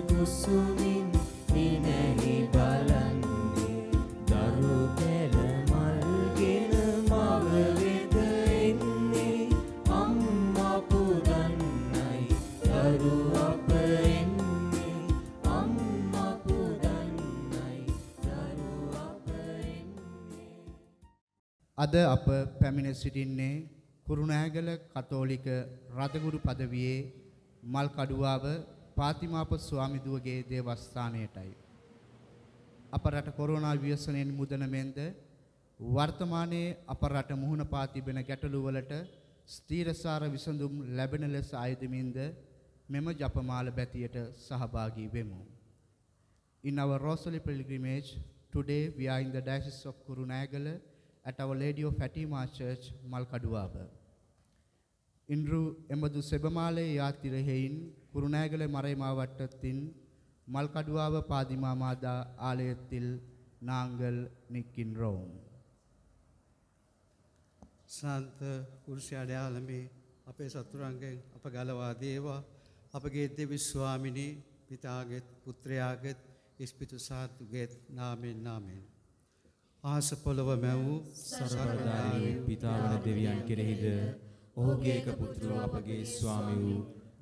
කුසුමින් නිනෙහි බලන්නේ දරු පෙළ මල්ගෙන මව වෙත එන්නේ අම්මා පුදන්නයි දරු අප එන්නේ අම්මා පුදන්නයි දරු අප එන්නේ. අද අප පැමිණ සිටින්නේ කුරුණෑගල කතෝලික රදගුරු පදවියේ මල්කඩුවාව පාතිමාප ස්වාමිදුවගේ දේවස්ථානයටයි. අප රට කොරෝනා ව්‍යසනයෙන් මුදන මෙන්ද වර්තමානයේ අප රට මුහුණ පා තිබෙන ගැටලු වලට ස්ථීරසාර විසඳුම් ලැබෙන ලෙස ආයතමින්ද මෙම ජපමාල බැතියට සහභාගී වෙමු. In our Rosary pilgrimage, today we are in the Diocese of Kurunagala at Our Lady of Fatima Church, Malkaduwaba. இன்று எமது செபமாலை யாத்திரையின் குருநாகல மறைமாவட்டத்தின் மல்கடுவாவ பாதிமா மாதா ஆலயத்தில் நாங்கள் நிற்கின்றோம். සාන්ත කුරුසයාලමේ අපේ සතුරන්ගෙන් අප ගලවා දේවා අපගේ දෙවි ස්වාමිනී පිතාගෙත් පුත්‍රයාගෙත් ඉස්පිතු සාතුගෙත් නාමෙන් නාමෙන්. ආස පොළව මැවූ සර්වදායී පිතාවන දෙවියන් කෙරෙහිද ඔහුගේ එක පුත්‍රෝ අපගේ ස්වාමී වූ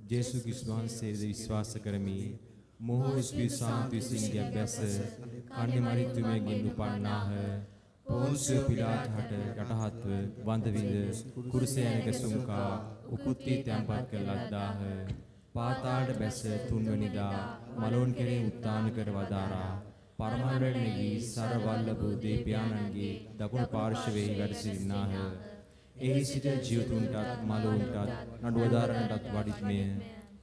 ජේසු ක්‍රිස්තුස් වහන්සේද විශ්වාස කරමි. මොහු ඉස්පිතු සාන්තු විසින්ගේ බැස කන්නේ මරිතුමෙන් උපන්නාහ. පොන්සිය පිලාත් හට යටහත්ව වඳ විඳ කුරුසයනක සුම්කා උකුත්ති තැන්පත් කළ ලද්දාහ. පාතාලට බැස තුන්වැනිදා මලෝන් කෙරේ උත්තාන කර වදාරා පරමවැඩ නැගී සරවල්ලභ දේවයාණන්ගේ දකුණු පාර්ශවයේ වැඩ සිටිනාහ. එහි සිට ජීවතුන්ටත් මලෝන්ටත් නඩුවදාරණටත් වඩිත්මය.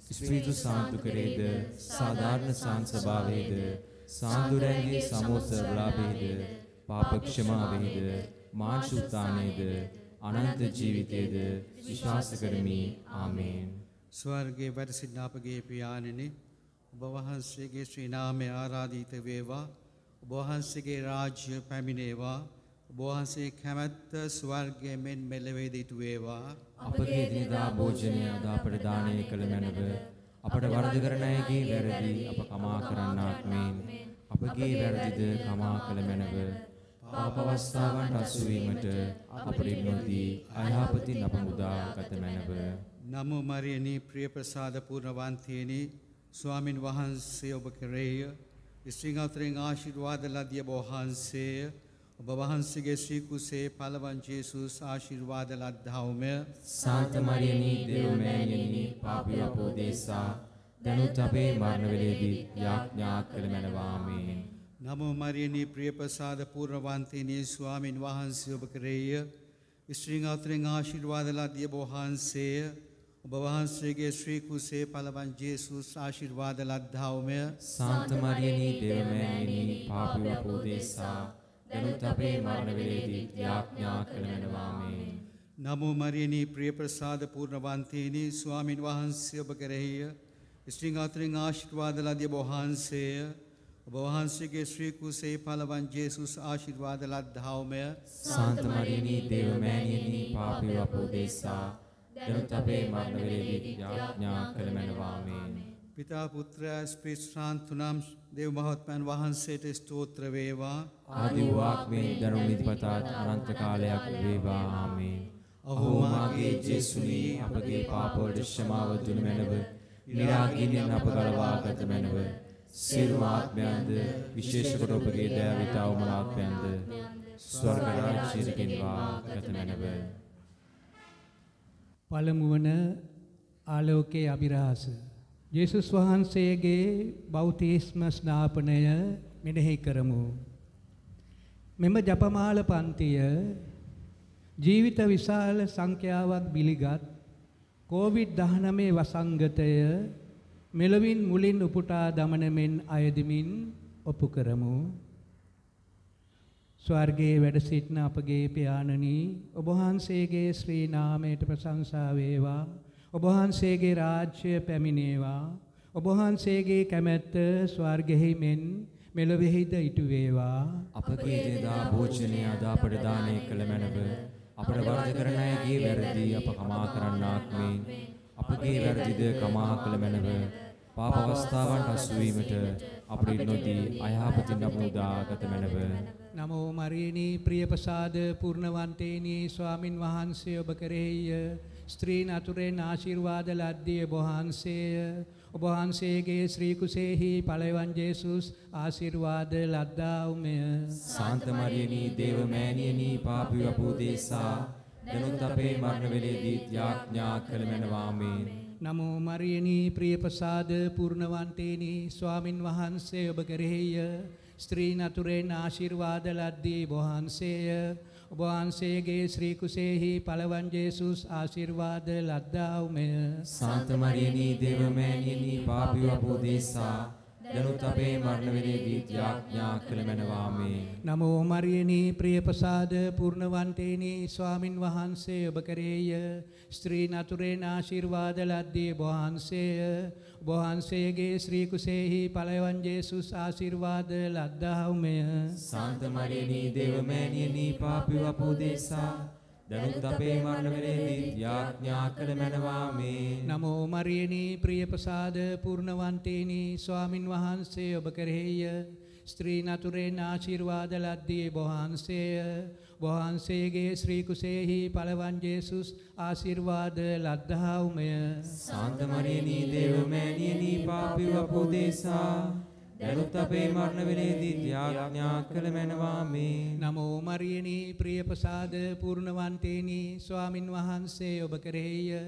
ස්පීතු සාන්තු කරේද සාධාරණ සාන් ස්වභාවයේද සාන්දුරන්ගේ සමෝස වලාභයේද පාපක්ෂමාවේද මාංශුත්තානේද අනන්ත ජීවිතයේද විශ්වාස කරමි. ආමේන්. ස්වර්ගයේ වැඩ සිටින අපගේ පියාණෙනි ඔබ වහන්සේගේ ශ්‍රී නාමය ආරාධිත වේවා. ඔබ වහන්සේගේ රාජ්‍ය පැමිණේවා. ඔබ වහන්සේ කැමැත්ත ස්වර්ගයේ මෙන් මෙලෙවේද ඉටු වේවා. අපගේ දිනදා භෝජනය අද අපට දානය කළ මැනව. අපට වරද කරන අයගේ වැරදි අප කමා කරන්නාක් මෙන් අපගේ වැරදිද කමා කළ මැනව. පාප අවස්ථාවන් රැස් වීමට අපට නොදී අයහපතින් අප මුදා ගත මැනව. නමෝ මරියනි ප්‍රිය ප්‍රසාද පූර්ණවන්තියනි ස්වාමින් වහන්සේ ඔබ කෙරෙහිය. ස්ත්‍රීන් අතරින් ආශිර්වාද ලදිය ඔබ වහන්සේය. ඔබ වහන්සේගේ ශ්‍රී කුසේ පළවන් ජේසුස් ආශිර්වාද ලද්දාවුමය. සාන්ත මරියනි දේව මෑණියනි පාපී අපෝදේසා දනුත් අපේ මරණ වේලේදී යාඥා කළ මැනව. ආමේන්. නමෝ මරියනි ප්‍රිය ප්‍රසාද පූර්ණවන්තියනි ස්වාමින් වහන්සේ ඔබ කෙරෙහිය. ස්ත්‍රීන් අතරින් ආශිර්වාද ලදිය ඔබ වහන්සේය. ඔබ වහන්සේගේ ශ්‍රී කුසේ පළවන් ජේසුස් ආශිර්වාද ලද්දාවුමය. සාන්ත මරියනි දේව මෑණියනි පාපී අපෝදේසා දනුත් අපේ මරණ වේලේදී යාඥා කළ මැනව. ආමේන්. නමෝ මරියනි ප්‍රිය ප්‍රසාද පූර්ණවන්තියනි ස්වාමින් වහන්සේ ඔබ කෙරෙහිය. ස්ත්‍රීන් අතරින් ආශිර්වාද ලදිය ඔබ වහන්සේය. ඔබ වහන්සේගේ ශ්‍රී කුසේ පළවන් ජේසුස් ආශිර්වාද ලද්දාවුමය. සාන්ත මරියනි දේව මෑණියනි පාපී අපෝදේසා දනුත් අපේ මරණ වේලේදී යාඥා කළ මැනව. ආමේන්. පිතා පුත්‍ර ස්පිරිත් ශාන්තුනම් දේව මහත්මයන් වහන්සේට ස්තෝත්‍ර වේවා. ආදි වූ මේ දරුණු නිදිපතාත් අනන්ත කාලයක් වේවා. ආමේන්. ඔහු මාගේ ජේසුනි අපගේ පාප වලට ක්ෂමාව දුන මැනව. නිරාගින්නෙන් අප ගලවා ගත මැනව. සියලු ආත්මයන්ද විශේෂ කොට ඔබගේ දයාවිත අවමනාත්මයන්ද ස්වර්ග රාජ්‍යයට ගෙන්වා ගත මැනව. පළමුවන ආලෝකයේ අභිරහස යේසුස් වහන්සේගේ බෞතිස්ම ස්නාපනය මෙනෙහි කරමු. මෙම ජපමාල පන්තිය ජීවිත විශාල සංඛ්‍යාවක් බිලිගත් COVID-19 වසංගතය මෙලොවින් මුලින් උපුටා දමන මෙන් අයදිමින් ඔප්පු කරමු. ස්වර්ගයේ වැඩ සිටින අපගේ පියාණනි ඔබ වහන්සේගේ ශ්‍රී නාමයට ප්‍රශංසා වේවා. ඔබ වහන්සේගේ රාජ්‍ය පැමිණේවා. ඔබ වහන්සේගේ කැමැත්ත ස්වර්ගෙහි මෙන් මෙලොවෙහිද ඉටු වේවා. අපගේ දිනදා භෝජනය අද අපට දානය කළ මැනව. අපට වරද කරන අයගේ වැරදි අප කමා කරන්නාක් මෙන් අපගේ වැරදිද කමා කළ මැනව. පාප අවස්ථාවන් හසු වීමට අපට නොදී අයහපතින් අප උදාගත මැනව. නමෝ මරියනි ප්‍රියපසාද පූර්ණවන්තේනි ස්වාමින් වහන්සේ ඔබ කෙරෙහිය ස්ත්‍රීන් අතුරෙන් ආශිර්වාද ලද්දී ඔබ වහන්සේය. ඔබ වහන්සේගේ ශ්‍රී කුසෙහි පළවන් ජේසුස් ආශිර්වාද ලද්දාවුමය. සාන්ත මරියනි දේව මෑණියනි පාපී අපෝදේසා දනුත් අපේ මරණ වේලේදී යාඥා කළ මැනවාමේ. නමෝ මරියනි ප්‍රියපසාද පූර්ණවන්තේනි ස්වාමින් වහන්සේ ඔබ කෙරෙහිය ස්ත්‍රීන් අතුරෙන් ආශිර්වාද ලද්දී ඔබ වහන්සේය. ඔබ වහන්සේගේ ශ්‍රී කුසෙහි පළවන් ජේසුස් ආශිර්වාද ලද්දාවුමය. සාන්ත මරියනි දේව මෑණියනි පාපී අපෝදේසා දනුත් අපේ මරණ වේලේදී යාඥා කළ මැනවාමේ. නමෝ මරියනි ප්‍රියපසාද පූර්ණවන්තේනි ස්වාමින් වහන්සේ ඔබ කෙරෙහිය ස්ත්‍රීන් අතුරෙන් ආශිර්වාද ලද්දී ඔබ වහන්සේය. ඔබ වහන්සේගේ ශ්‍රී කුසෙහි පළවන් ජේසුස් ආශිර්වාද ලද්දාවුමය. සාන්ත මරියනි දේව මෑණියනි පාපී අපෝදේසා දනුත් අපේ මරණ වේලේදී යාඥා කළ මැනවාමේ. නමෝ මරියනි ප්‍රියපසාද පූර්ණවන්තේනි ස්වාමින් වහන්සේ ඔබ කෙරෙහිය ස්ත්‍රීන් අතුරෙන් ආශිර්වාද ලද්දී ඔබ වහන්සේය. ඔබ වහන්සේගේ ශ්‍රී කුසෙහි පළවන් ජේසුස් ආශිර්වාද ලද්දාවුමය. සාන්ත මරියනි දේව මෑණියනි පාපී අපෝදේසා දනුත් අපේ මරණ වේලේදී යාඥා කළ මැනවාමේ. නමෝ මරියනි ප්‍රියපසාද පූර්ණවන්තේනි ස්වාමින් වහන්සේ ඔබ කෙරෙහිය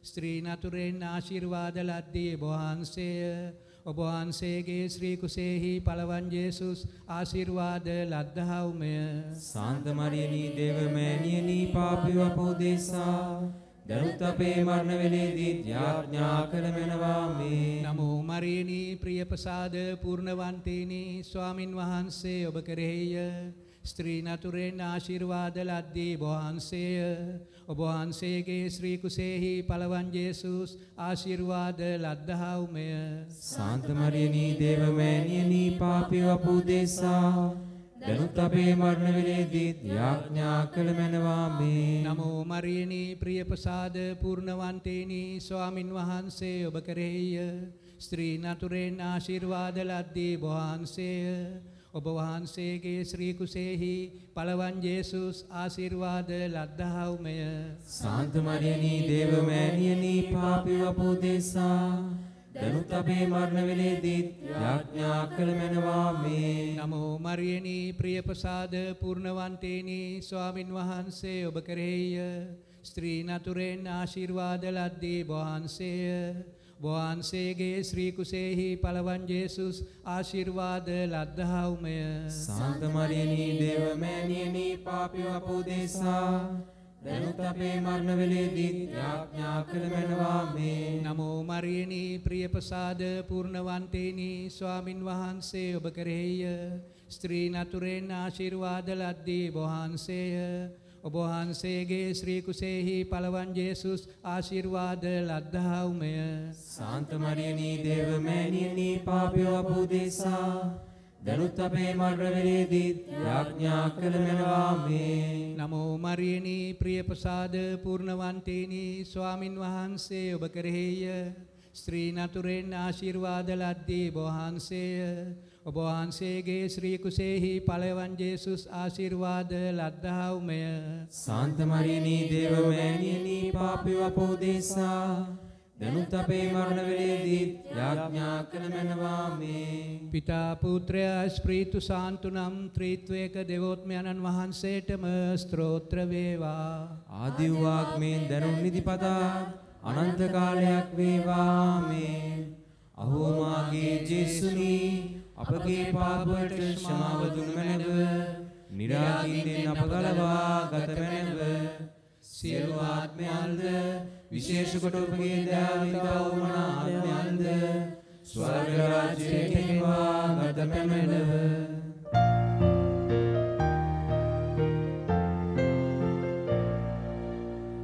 ස්ත්‍රීන් අතුරෙන් ආශිර්වාද ලද්දී ඔබ වහන්සේය. ඔබ වහන්සේගේ ශ්‍රී කුසෙහි පළවන් ජේසුස් ආශිර්වාද ලද්දාවුමය. සාන්ත මරියනි දේව මෑණියනි පාපී අපෝදේසා දනුත් අපේ මරණ වේලේදී යාඥා කළ මැනවාමේ. නමෝ මරියනි ප්‍රියපසාද පූර්ණවන්තේනි ස්වාමින් වහන්සේ ඔබ කෙරෙහිය ස්ත්‍රීන් අතුරෙන් ආශිර්වාද ලද්දී ඔබ වහන්සේය. ඔබ වහන්සේගේ ශ්‍රී කුසෙහි පළවන් ජේසුස් ආශිර්වාද ලද්දාවුමය. සාන්ත මරියනි දේව මෑණියනි පාපී අපෝදේසා දනුත් අපේ මරණ වේලේදී යාඥා කළ මැනවාමේ. නමෝ මරියනි ප්‍රියපසාද පූර්ණවන්තේනි ස්වාමින් වහන්සේ ඔබ කෙරෙහිය ස්ත්‍රීන් අතුරෙන් ආශිර්වාද ලද්දී ඔබ වහන්සේය. ඔබ වහන්සේගේ ශ්‍රී කුසෙහි පළවන් ජේසුස් ආශිර්වාද ලද්දාවුමය. සාන්ත මරියනි දේව මෑණියනි පාපී අපෝදේසා දනුත් අපේ මරණ වේලේදී යාඥා කළ මැනවාමේ. නමෝ මරියනි ප්‍රියපසාද පූර්ණවන්තේනි ස්වාමින් වහන්සේ ඔබ කෙරෙහිය ස්ත්‍රීන් අතුරෙන් ආශිර්වාද ලද්දී ඔබ වහන්සේය. ඔබ වහන්සේගේ ශ්‍රී කුසෙහි පළවන් ජේසුස් ආශිර්වාද ලද්දාවුමය. සාන්ත මරියනි දේව මෑණියනි පාපී අපෝදේසා දනුත් අපේ මරණ වේලේදී යාඥා කළ මැනවාමේ. නමෝ මරියනි ප්‍රියපසාද පූර්ණවන්තේනි ස්වාමින් වහන්සේ ඔබ කෙරෙහිය ස්ත්‍රීන් අතුරෙන් ආශිර්වාද ලද්දී ඔබ වහන්සේය. ඔබ වහන්සේගේ ශ්‍රී කුසෙහි පළවන් ජේසුස් ආශිර්වාද ලද්දාවුමය. සාන්ත මරියනි දේව මෑණියනි පාපී අපෝදේසා දනුත් අපේ මරණ වේලේදී යාඥා කළ මැනවාමේ. නමෝ මරියනි ප්‍රියපසාද පූර්ණවන්තේනි ස්වාමින් වහන්සේ ඔබ කෙරෙහිය ස්ත්‍රීන් අතුරෙන් ආශිර්වාද ලද්දී ඔබ වහන්සේය. ඔබ වහන්සේගේ ශ්‍රී කුසෙහි පළවන් ජේසුස් ආශිර්වාද ලද්දාවුමය. සාන්ත මරියනි දේව මෑණියනි පාපී අපෝදේසා දනුත් අපේ මරණ වේලේදී යාඥා කළ මැනවාමේ. පිතා පුත්‍රය ස්ප්‍රීතු සාන්තුනම් ත්‍රිත්වයක දෙවෝත්මයන්න් වහන්සේටම ස්තෝත්‍ර වේවා. ආදි වූ ආත්මයෙන් දරුණු නිදිපතා අනන්ත කාලයක් වේවා. ආමේන්. අහෝ මාගේ ජේසුනි අපගේ පාපවලට ක්ෂමාව දුන් මැනව නිරාගින්නෙන් අප ගලවා ගත මැනව. සියලු ආත්මයන්ද විශේෂ කොට ඔබගේ දයාවිතා වුණා ආත්මයන්ද ස්වර්ග රාජ්‍යයට ගෙවා ගත මැනව.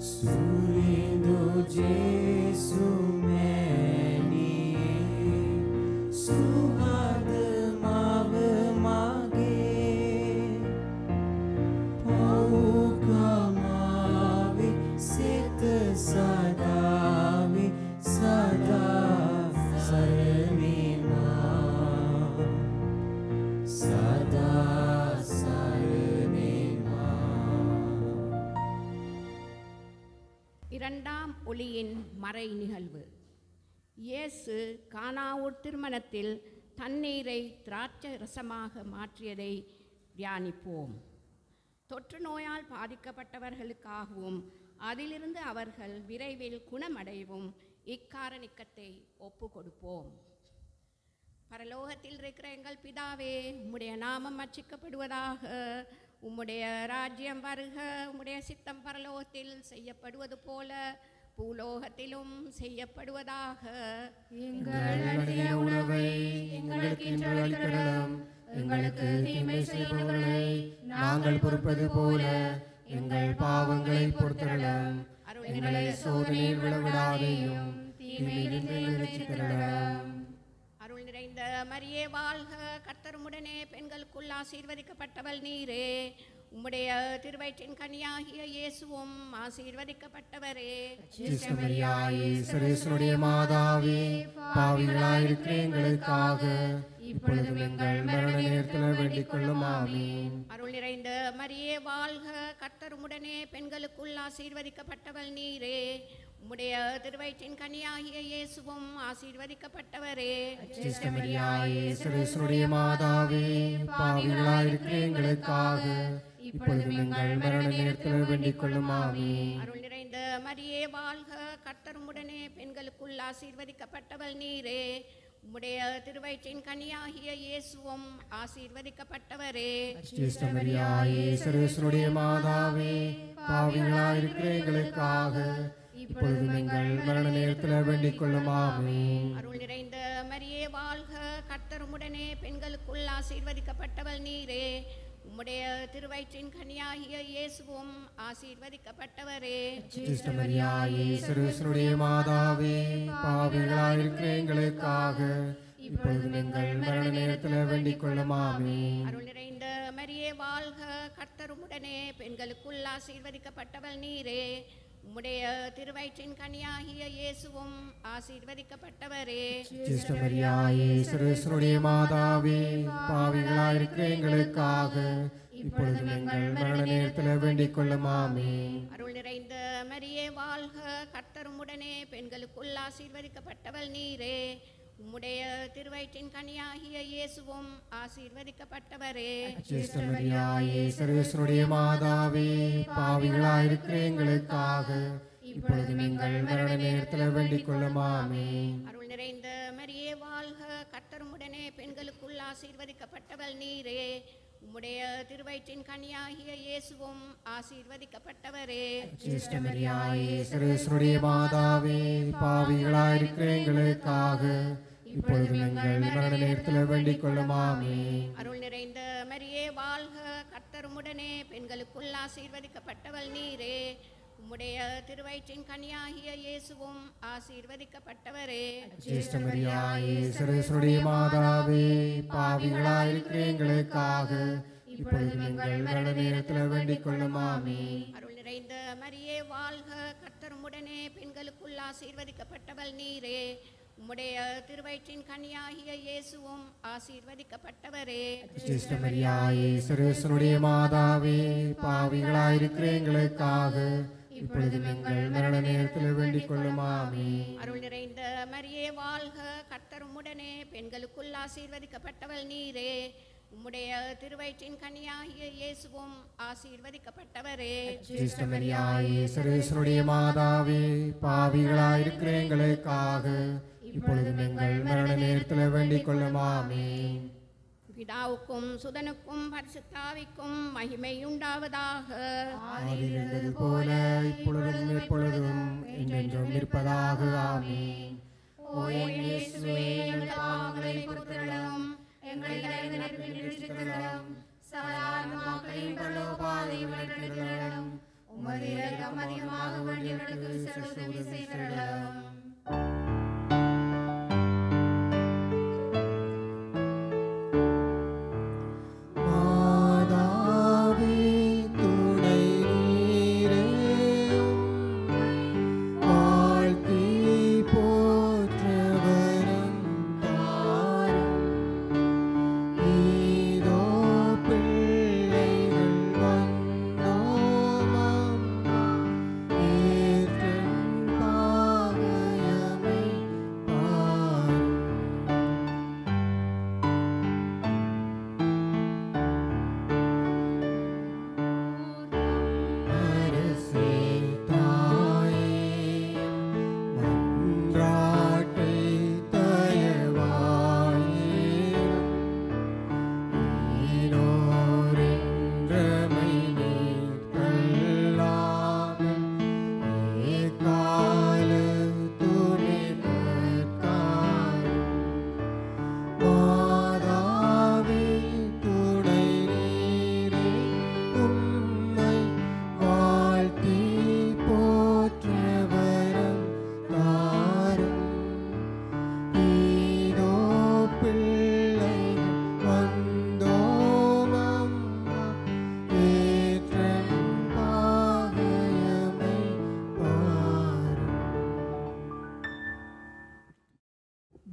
සූරින්දු ජේසු මෑණියේ සුහද මාව මාගේ පෞකමාවේ සිත සදාවේ සදා සරණ இரண்டாம் ஒளியின் மறை நிகழ்வு. இயேசு கானாவூர் திருமணத்தில் தண்ணீரை திராட்சை ரசமாக மாற்றியதை தியானிப்போம். தொற்று நோயால் பாதிக்கப்பட்டவர்களுக்காகவும் அதிலிருந்து அவர்கள் விரைவில் குணமடைவும் இக்காரணிக்கத்தை ஒப்பு கொடுப்போம். பரலோகத்தில் இருக்கிற எங்கள் பிதாவே, உம்முடைய நாமம் அர்ச்சிக்கப்படுவதாக, உம்முடைய ராஜ்யம் வருக, உம்முடைய சித்தம் பரலோகத்தில் செய்யப்படுவது போல பூலோகத்திலும் செய்யப்படுவதாக. எங்களுடைய உணவை எங்களுக்கு இன்று அளித்தருளும். எங்களுக்கு தீமை செய்பவர்களை நாங்கள் பொறுப்பது போல எங்கள் பாவங்களை பொறுத்தருளும். எங்களை சோதனையில் விழவிடாதேயும் தீமையிலிருந்து ரட்சித்தருளும். அருள் நிறைந்த மரியே வாழ்க, கர்த்தர் உம்முடனே பெண்களுக்குள் ஆசீர்வதிக்கப்பட்டவள் நீரே. உம்முடைய திருவயிற்றின் கனியாகிய இயேசுவும் ஆசீர்வதிக்கப்பட்டவரே. சரேசுடைய மாதாவே, பாவிகளாயிருக்கிற எங்களுக்காக இப்பொழுதும் எங்கள் மரண நேரத்தில் வேண்டிக் கொள்ளும். ஆமென். அருள் நிறைந்த மரியே வாழ்க, கர்த்தர் உம்முடனே பெண்களுக்குள் ஆசீர்வதிக்கப்பட்டவள் நீரே. உம்முடைய திருவயிற்றின் கனியாகிய இயேசுவும் ஆசீர்வதிக்கப்பட்டவரே. சரேசுடைய மாதாவே, பாவிகளாயிருக்கிற எங்களுக்காக இப்பொழுதும் எங்கள் மரண நேரத்தில் வேண்டிக் கொள்ளும். ஆமென். அருள் நிறைந்த மரியே வாழ்க, கர்த்தர் உம்முடனே பெண்களுக்குள் ஆசீர்வதிக்கப்பட்டவள் நீரே. உம்முடைய திருவயிற்றின் கனியாகிய இயேசுவும் ஆசீர்வதிக்கப்பட்டவரே. சரேசுடைய மாதாவே, பாவிகளாயிருக்கிற எங்களுக்காக இப்பொழுதும் எங்கள் மரண நேரத்தில் வேண்டிக் கொள்ளும். ஆமென். அருள் நிறைந்த மரியே வாழ்க, கர்த்தர் உம்முடனே பெண்களுக்குள் ஆசீர்வதிக்கப்பட்டவள் நீரே. உம்முடைய திருவயிற்றின் கனியாகிய இயேசுவும் ஆசீர்வதிக்கப்பட்டவரே. சரேசுடைய மாதாவே, பாவிகளாயிருக்கிற எங்களுக்காக இப்பொழுதும் எங்கள் மரண நேரத்தில் வேண்டிக் கொள்ளும். ஆமென். அருள் நிறைந்த மரியே வாழ்க, கர்த்தர் உம்முடனே பெண்களுக்குள் ஆசீர்வதிக்கப்பட்டவள் நீரே. உம்முடைய திருவயிற்றின் கனியாகிய இயேசுவும் ஆசீர்வதிக்கப்பட்டவரே. சரேசுடைய மாதாவே, பாவிகளாயிருக்கிற எங்களுக்காக இப்பொழுதும் எங்கள் மரண நேரத்தில் வேண்டிக் கொள்ளும். ஆமென். அருள் நிறைந்த மரியே வாழ்க, கர்த்தர் உம்முடனே பெண்களுக்குள் ஆசீர்வதிக்கப்பட்டவள் நீரே. உம்முடைய திருவயிற்றின் கனியாகிய இயேசுவும் ஆசீர்வதிக்கப்பட்டவரே. சரேசுடைய மாதாவே, பாவிகளாயிருக்கிற எங்களுக்காக இப்பொழுதும் எங்கள் மரண நேரத்தில் வேண்டிக் கொள்ளும். ஆமென். அருள் நிறைந்த மரியே வாழ்க, கர்த்தர் உம்முடனே பெண்களுக்குள் ஆசீர்வதிக்கப்பட்டவள் நீரே. உம்முடைய திருவயிற்றின் கனியாகிய இயேசுவும் ஆசீர்வதிக்கப்பட்டவரே. சரேசுடைய மாதாவே, பாவிகளாயிருக்கிற எங்களுக்காக இப்பொழுதும் எங்கள் மரண நேரத்தில் வேண்டிக் கொள்ளும். ஆமென். அருள் நிறைந்த மரியே வாழ்க, கர்த்தர் உம்முடனே பெண்களுக்குள் ஆசீர்வதிக்கப்பட்டவள் நீரே. உம்முடைய திருவயிற்றின் கனியாகிய இயேசுவும் ஆசீர்வதிக்கப்பட்டவரே. சரேசுடைய மாதாவே, பாவிகளாயிருக்கிற எங்களுக்காக இப்பொழுதும் எங்கள் மரண நேரத்தில் வேண்டிக் கொள்ளும். ஆமென். அருள் நிறைந்த மரியே வாழ்க, கர்த்தர் உம்முடனே பெண்களுக்குள் ஆசீர்வதிக்கப்பட்டவள் நீரே. உம்முடைய திருவயிற்றின் கனியாகிய இயேசுவும் ஆசீர்வதிக்கப்பட்டவரே. சரேசுடைய மாதாவே, பாவிகளாயிருக்கிற எங்களுக்காக இப்பொழுதும் எங்கள் மரண நேரத்தில் வேண்டிக் கொள்ளும். ஆமென். அருள் நிறைந்த மரியே வாழ்க, கர்த்தர் உம்முடனே பெண்களுக்குள் ஆசீர்வதிக்கப்பட்டவள் நீரே. உம்முடைய திருவயிற்றின் கனியாகிய இயேசுவும் ஆசீர்வதிக்கப்பட்டவரே. சரேசுடைய மாதாவே, பாவிகளாயிருக்கிற எங்களுக்காக இப்பொழுதும் எங்கள் மரண நேரத்தில் வேண்டிக் கொள்ளும். ஆமென். பிதாவுக்கும் சுதனுக்கும் பரிசுத்தாவிக்கும் மகிமை உண்டாவதாக. ஆதியில் இருந்தது போல இப்பொழுதும் எப்பொழுதும் என்றென்றும் இருப்பதாக. ஆமென். ஓ என் இயேசுவே, எங்கள் பாவங்களை பொறுத்தருளும், எங்களை நரகத்தில் ரட்சித்தருளும், சகல ஆத்துமாக்களையும் பரலோகபாதையில் நடத்தித்தருளும், உமது இரக்கம் அதிகமாக வேண்டியவர்களுக்கு சிறந்த உதவி செய்தருளும். ஏற்றும்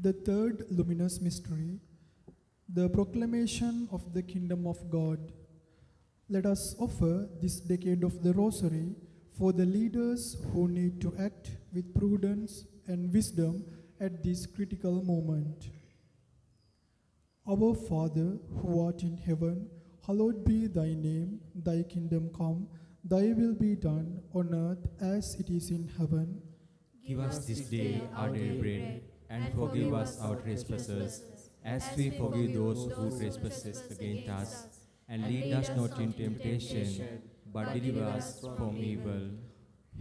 The third luminous mystery, the proclamation of the kingdom of God. Let us offer this decade of the Rosary for the leaders who need to act with prudence and wisdom at this critical moment. Our Father, who art in heaven, hallowed be thy name. Thy kingdom come, thy will be done on earth as it is in heaven. Give us this day our daily bread, and forgive us our trespasses, as we forgive those who trespass against us. And lead us not into temptation, but deliver us from evil.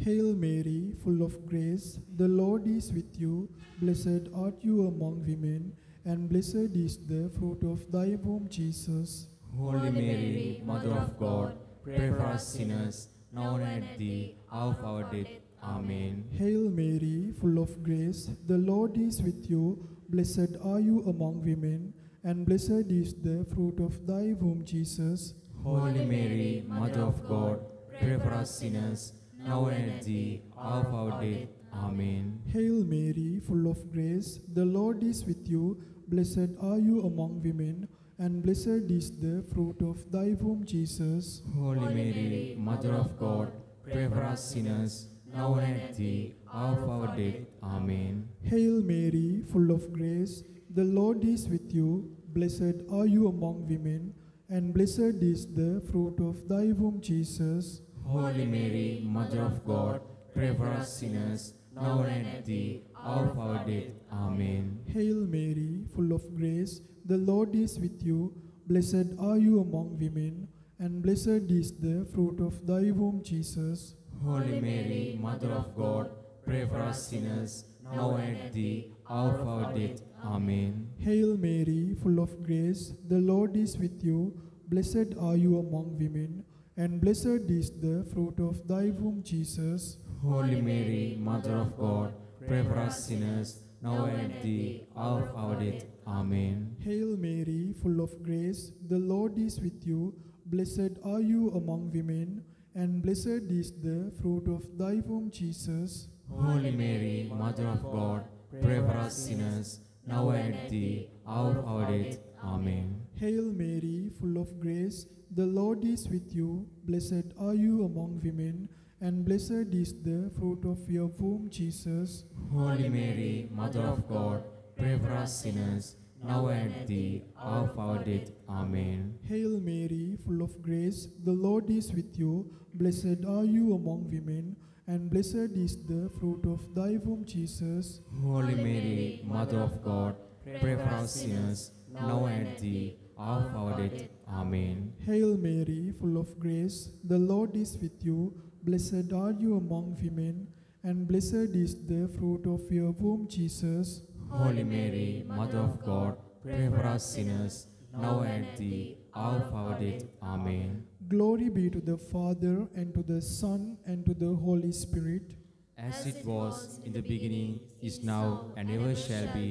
Hail Mary, full of grace, the Lord is with you. Blessed art you among women, and blessed is the fruit of thy womb, Jesus. Holy Mary, Mother of God, pray for us sinners, now and at the hour of our death. Amen. Hail Mary, full of grace, the Lord is with you. Blessed are you among women, and blessed is the fruit of thy womb, Jesus. Holy Mary, Mother of God, pray for us sinners, now and at the hour of our death. Amen. Hail Mary, full of grace, the Lord is with you. Blessed are you among women, and blessed is the fruit of thy womb, Jesus. Holy Mary, Mother of God, pray for us sinners, now and at the hour of our death. Amen. Hail Mary, full of grace, the Lord is with you. Blessed are you among women, and blessed is the fruit of thy womb, Jesus. Holy Mary, Mother of God, pray for us sinners, now and at the hour of our death. Amen. Hail Mary, full of grace, the Lord is with you. Blessed are you among women, and blessed is the fruit of thy womb, Jesus. Holy Mary, Mother of God, pray for us sinners, now and at the hour of our death. Amen. Hail Mary, full of grace, the Lord is with you. Blessed are you among women, and blessed is the fruit of thy womb, Jesus. Holy Mary, Mother of God, pray for us sinners, now and at the hour of our death. Amen. Hail Mary, full of grace, the Lord is with you. Blessed are you among women, and blessed is the fruit of thy womb, Jesus. Holy Mary, Mother of God, pray for us sinners, now and at the hour of our death. Amen. Hail Mary, full of grace, the Lord is with you. Blessed are you among women, and blessed is the fruit of your womb, Jesus. Holy Mary, Mother of God, pray for us sinners, now and at the hour of our death. Amen. Hail Mary, full of grace, the Lord is with you. Blessed are you among women, and blessed is the fruit of thy womb, Jesus. Holy Mary, Mother of God, pray for us sinners, now and at the hour of our death. Amen. Hail Mary, full of grace, the Lord is with you. Blessed are you among women, and blessed is the fruit of your womb, Jesus. Holy Mary, Mother of God, pray for us sinners, now and at the hour of our death. Amen. Glory be to the Father, and to the Son, and to the Holy Spirit. As it was in the beginning, is now, and ever shall be,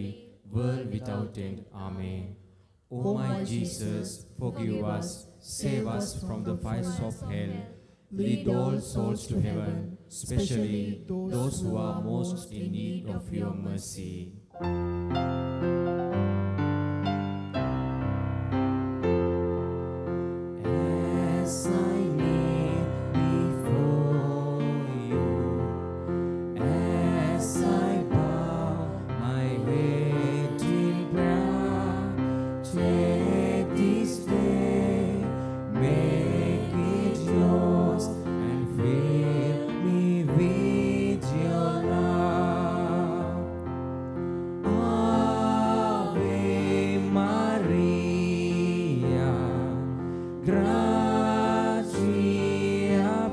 world without end. Amen. O my Jesus, forgive us, save us from the fires of hell. Lead all souls to heaven, especially those who are most in need of your mercy. As I kneel before you, as I bow my head in prayer, take this day, make it yours, and fill me with your love. Ave Maria, gratia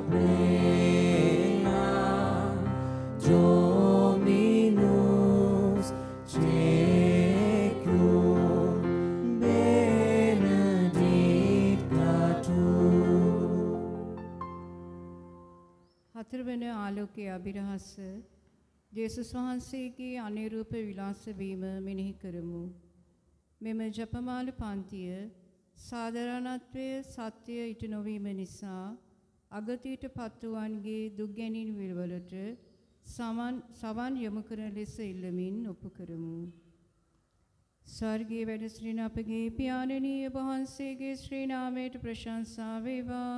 plena, Dominus tecum, benedicta tu. හතරවන ආලෝකයේ අභිරහස ජේසුස් වහන්සේගේ අනුරූප විලාස වීම මෙනෙහි කරමු. මෙම ජපමාල පන්තිය සාධාරණත්වය සත්‍ය ඉටු නොවීම නිසා අගතියට පත්වුවන්ගේ දුක් ගැනීම වලට සවන් යොමු කරන ලෙස ඉල්ලමින් ඔප්පු කරමු. ස්වර්ගයේ වැඩ සිටින අපගේ පියාණනී ඔබ වහන්සේගේ ශ්‍රී නාමයට ප්‍රශංසා වේවා.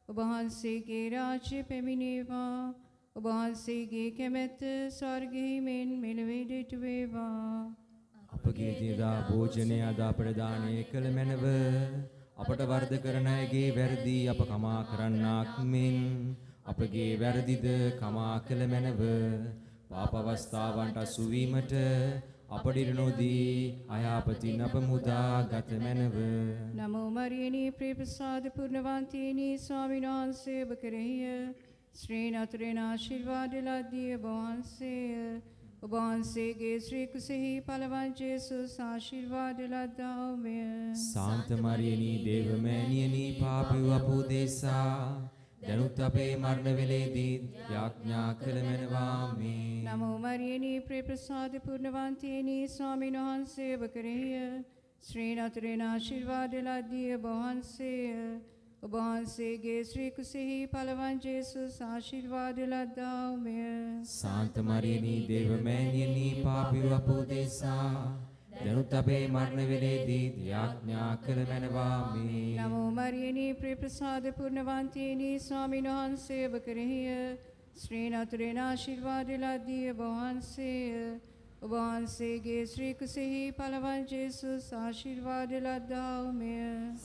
ඔබ වහන්සේගේ රාජ්‍ය පැමිණේවා. ඔබ වහන්සේගේ කැමැත්ත ස්වර්ගයේ මෙන් මෙලොවේද ඉටු වේවා. අපගේ දිනදා භෝජනය අද අපට දානය කළ මැනව අපට වර්ධ කරන අයගේ වැරදි අප කමා කරන්නාක් මෙන් අපගේ වැරදිද කමා කළ මැනව. පාප අවස්ථාවන්ට අසු වීමට අපට ඉඩ නොදී අයාපතින් අප මුදා ගත මැනව. නමෝ මරියනී ප්‍රේමසාද පුර්ණවන්තිනී ස්වාමීන් වහන්සේ ඔබ කෙරෙහිය ශ්‍රී නතුරෙන ආශිර්වාද ලද්දී ඔබ වහන්සේය. ඔබ වහන්සේගේ ශ්‍රී කුසෙහි පළවන් ජේසුස් ආශිර්වාද ලද්දාමය. සාන්ත මරියනී දේවමෑණියනී පාපිව අප උදෙසා දැනුත් අපේ මරණ වේලේදී යාඥා කළ මැනවාමේ. නමෝ මරියනී ප්‍රේමසාද පුර්ණවන්තිනී ස්වාමීන් වහන්සේ ඔබ කෙරෙහිය ශ්‍රී නතුරෙන ආශිර්වාද ලද්දී ඔබ වහන්සේය. ඔබ වහන්සේගේ ශ්‍රී කුසෙහි පළවන් ජේසුස් ආශිර්වාද ලද්දාමය. සාන්ත මරියනී දේවමෑණියනී පාපිව අප උදෙසා දැනුත් අපේ මරණ වේලේදී යාඥා කළ මැනවාමේ. නමෝ මරියනී ප්‍රේමසාද පුර්ණවන්තිනී ස්වාමීන් වහන්සේ ඔබ කෙරෙහිය ශ්‍රී නතුරෙන ආශිර්වාද ලද්දී ඔබ වහන්සේය. ඔබ වහන්සේගේ ශ්‍රී කුසෙහි පළවන් ජේසුස් ආශිර්වාද ලද්දාමය.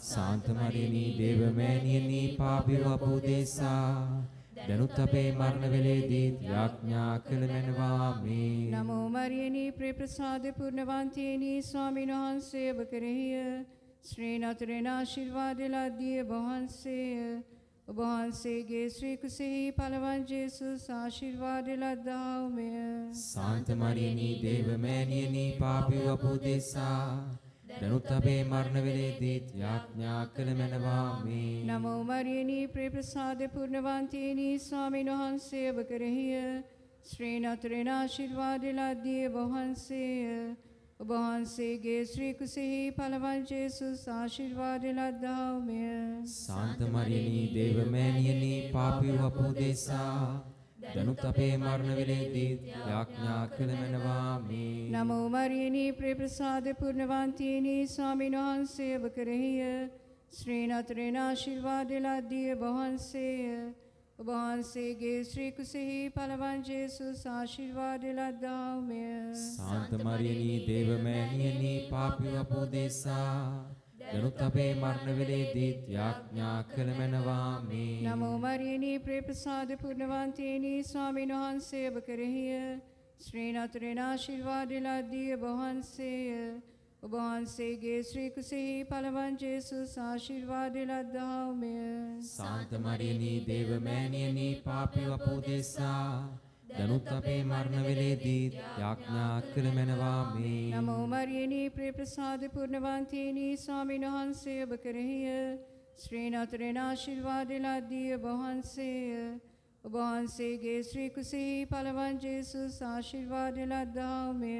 සාන්ත මරියනී දේවමෑණියනී පාපිව අප උදෙසා දැනුත් අපේ මරණ වේලේදී යාඥා කළ මැනවාමේ. නමෝ මරියනී ප්‍රේමසාද පුර්ණවන්තිනී ස්වාමීන් වහන්සේ ඔබ කෙරෙහිය ශ්‍රී නතුරෙන ආශිර්වාද ලද්දී ඔබ වහන්සේය. ඔබ වහන්සේගේ ශ්‍රී කුසෙහි පළවන් ජේසුස් ආශිර්වාද ලද්දාමය. සාන්ත මරියනී දේවමෑණියනී පාපිව අප උදෙසා දැනුත් අපේ මරණ වේලේදී යාඥා කළ මැනවාමේ. නමෝ මරියනී ප්‍රේමසාද පුර්ණවන්තිනී ස්වාමීන් වහන්සේ ඔබ කෙරෙහිය ශ්‍රී නතුරෙන ආශිර්වාද ලද්දී ඔබ වහන්සේය. ඔබ වහන්සේගේ ශ්‍රී කුසෙහි පළවන් ජේසුස් ආශිර්වාද ලද්දාමය. සාන්ත මරියනී දේවමෑණියනී පාපිව අප උදෙසා දැනුත් අපේ මරණ වේලේදී යාඥා කළ මැනවාමේ. නමෝ මරියනී ප්‍රේමසාද පුර්ණවන්තිනී ස්වාමීන් වහන්සේ ඔබ කෙරෙහිය ශ්‍රී නතුරෙන ආශිර්වාද ලද්දී ඔබ වහන්සේය. ඔබ වහන්සේගේ ශ්‍රී කුසෙහි පළවන් ජේසුස් ආශිර්වාද ලද්දාමය. සාන්ත මරියනී දේවමෑණියනී පාපිව අප උදෙසා දැනුත් අපේ මරණ වේලේදී යාඥා කළ මැනවාමේ. නමෝ මරියනී ප්‍රේමසාද පුර්ණවන්තිනී ස්වාමීන් වහන්සේ ඔබ කෙරෙහිය ශ්‍රී නතුරෙන ආශිර්වාද ලද්දී ඔබ වහන්සේය. ඔබ වහන්සේගේ ශ්‍රී කුසෙහි පළවන් ජේසුස් ආශිර්වාද ලද්දාමය. සාන්ත මරියනී දේවමෑණියනී පාපිව අප උදෙසා දැනුත් අපේ මරණ වේලේදී යාඥා කළ මැනවාමේ. නමෝ මරියනී ප්‍රේමසාද පුර්ණවන්තිනී ස්වාමීන් වහන්සේ ඔබ කෙරෙහිය ශ්‍රී නතුරෙන ආශිර්වාද ලද්දී ඔබ වහන්සේය. ඔබ වහන්සේගේ ශ්‍රී කුසෙහි පළවන් ජේසුස් ආශිර්වාද ලද්දාමය.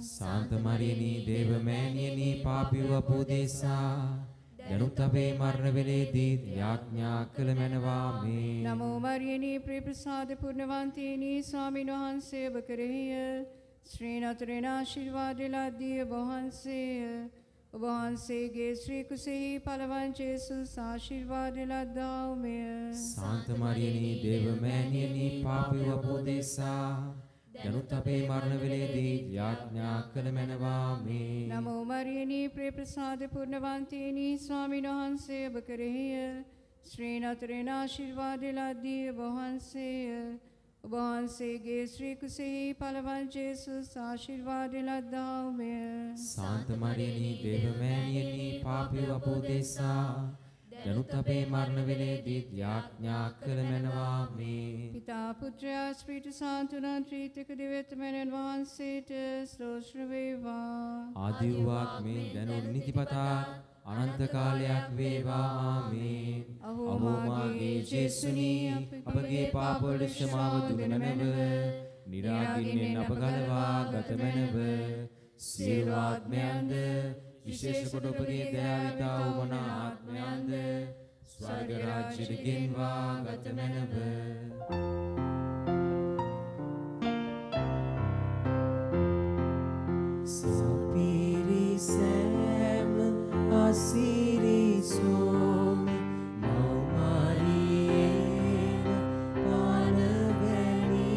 සාන්ත මරියනී දේවමෑණියනී පාපිව අප උදෙසා දැනුත් අපේ මරණ වේලේදී යාඥා කළ මැනවාමේ. නමෝ මරියනී ප්‍රේමසාද පුර්ණවන්තිනී ස්වාමීන් වහන්සේ ඔබ කෙරෙහිය ශ්‍රී නතුරෙන ආශිර්වාද ලද්දී ඔබ වහන්සේය. ඔබ වහන්සේගේ ශ්‍රී කුසෙහි පළවන් ජේසුස් ආශිර්වාද ලද්දාමය. සාන්ත මරියනී දේවමෑණියනී පාපිව අප උදෙසා දැනුත් අපේ මරණ වේලේදී යාඥා කළ මැනවාමේ. නමෝ මරියනී ප්‍රේමසාද පුර්ණවන්තිනී ස්වාමීන් වහන්සේ ඔබ කෙරෙහිය ශ්‍රී නතුරෙන ආශිර්වාද ලද්දී ඔබ වහන්සේය. ඔබ වහන්සේගේ ශ්‍රී කුසෙහි පළවන් ජේසුස් ආශිර්වාද ලද්දාමය. සාන්ත මරියනී දේවමෑණියනී පාපිව අප උදෙසා දැනුත් අපේ මරණ වේලේදී යාඥා කළ මැනවාමේ. පිතා පුත්‍රයා ස්පීට සාන්තුනන් ත්‍රිත්වක දෙවියන් වහන්සේට ස්තෝත්‍ර වේවා. ආදි වූවක් මේ දැනුත් නිතිපතා අනන්ත කාලයක් වේවා. ආමේන්. අහෝ මාගේ ජේසුනී අපගේ පාප වල ක්ෂමාව දුන මැනව නිරාගින්නෙන් අප ගලවා ගත මැනව සියලු ආත්මයන්ද විශේෂ කොට ඔබගේ දයාවිතා වූ මන ආත්මයන්ද ස්වර්ග රාජ්‍යෙට ගෙන්වා ගත මැනව. සපිරිස Asiri Somi Mau Mariela Panavani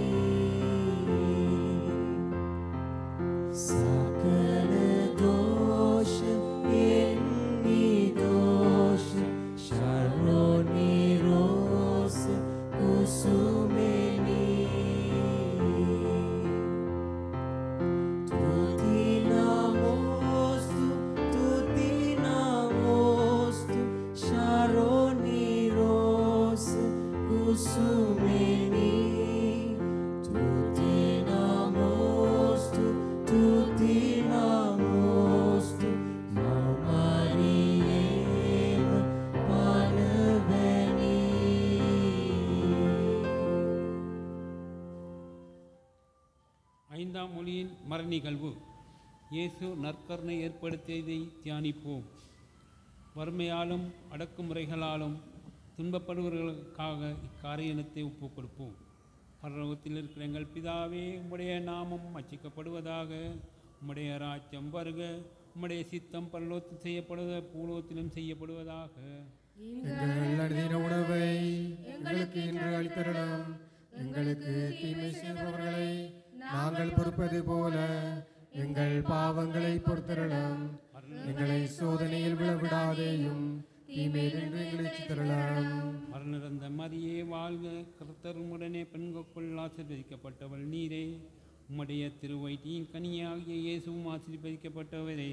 Sakala Dosha Enni Dosha Sharoni Rosa Kusumeni Tuti Namostu Sharoni Rosa Kusumeni Tuti Namostu Mau Mariela Panavani ஐந்தாம் மொழியின் மரநிகழ்வு. இயேசு நற்கருணை ஏற்படுத்தியதை தியானிப்போம். வறுமையாலும் அடக்குமுறைகளாலும் துன்பப்படுபவர்களுக்காக இக்காரியத்தை ஒப்புக் கொடுப்போம். பரலோகத்தில் இருக்கிற எங்கள் பிதாவே, உம்முடைய நாமம் அர்ச்சிக்கப்படுவதாக. உம்முடைய ராஜ்யம் வருக. உம்முடைய சித்தம் பரலோகத்தில் செய்யப்படுவத பூலோகத்திலும் செய்யப்படுவதாக. எங்கள் அனுதின உணவை எங்களுக்கு இன்று அளித்தருளும். எங்களுக்கு தீமை செய்பவர்களை நாங்கள் பொறுப்பது போல எங்கள் பாவங்களை பொறுத்தருளும். எங்களை சோதனையில் விழவிடாதேயும் தீமையிலிருந்து எங்களை சித்தருளும். மரணந்த மரியே வாழ்க. கர்த்தருமுடனே பெண்களுக்குள் ஆசீர்வதிக்கப்பட்டவள் நீரே. உம்முடைய திருவயிற்றின் கனியாகிய இயேசுவும் ஆசீர்வதிக்கப்பட்டவரே.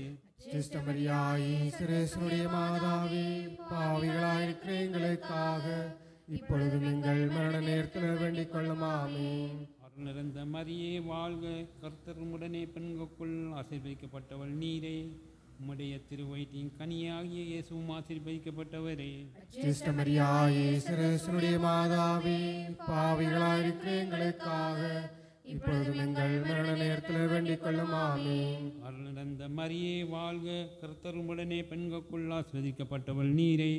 சிஸ்டமரியாயி சுரேசனுடைய மாதாவே, பாவிகளாயிருக்கிற எங்களுக்காக இப்பொழுதும் எங்கள் மரண நேரத்தில் வேண்டிக் கொள்ளும். ஆமென். நிறைந்த மரியே வாழ்க. கர்த்தருமுடனே பெண்களுக்குள் ஆசீர்வதிக்கப்பட்டவள் நீரே. உம்முடைய திருவயிற்றின் கனியாகிய இயேசுவும் ஆசீர்வதிக்கப்பட்டவரே. சிஸ்டமரியாயி சுரேசனுடைய மாதாவே, பாவிகளாயிருக்கிற எங்களுக்காக இப்பொழுதும் எங்கள் மரண நேரத்தில் வேண்டிக் கொள்ளும். ஆமென். நிறைந்த மரியே வாழ்க. கர்த்தருமுடனே பெண்களுக்குள் ஆசீர்வதிக்கப்பட்டவள் நீரே.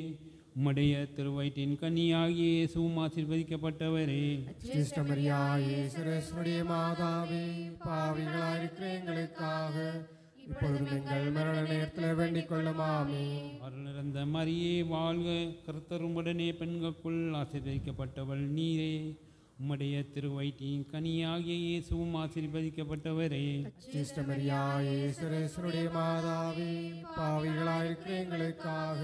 உம்முடைய திருவயிற்றின் கனியாகிய இயேசுவும் ஆசீர்வதிக்கப்பட்டவரே. சிஸ்டமரியாயி சுரேசனுடைய மாதாவே, பாவிகளாயிருக்கிற எங்களுக்காக இப்பொழுதும் எங்கள் மரண நேரத்தில் வேண்டிக் கொள்ளும். ஆமென். நிறைந்த மரியே வாழ்க. கர்த்தருமுடனே பெண்களுக்குள் ஆசீர்வதிக்கப்பட்டவள் நீரே. உம்முடைய திருவயிற்றின் கனியாகிய இயேசுவும் ஆசீர்வதிக்கப்பட்டவரே. சிஸ்டமரியாயி சுரேசனுடைய மாதாவே, பாவிகளாயிருக்கிற எங்களுக்காக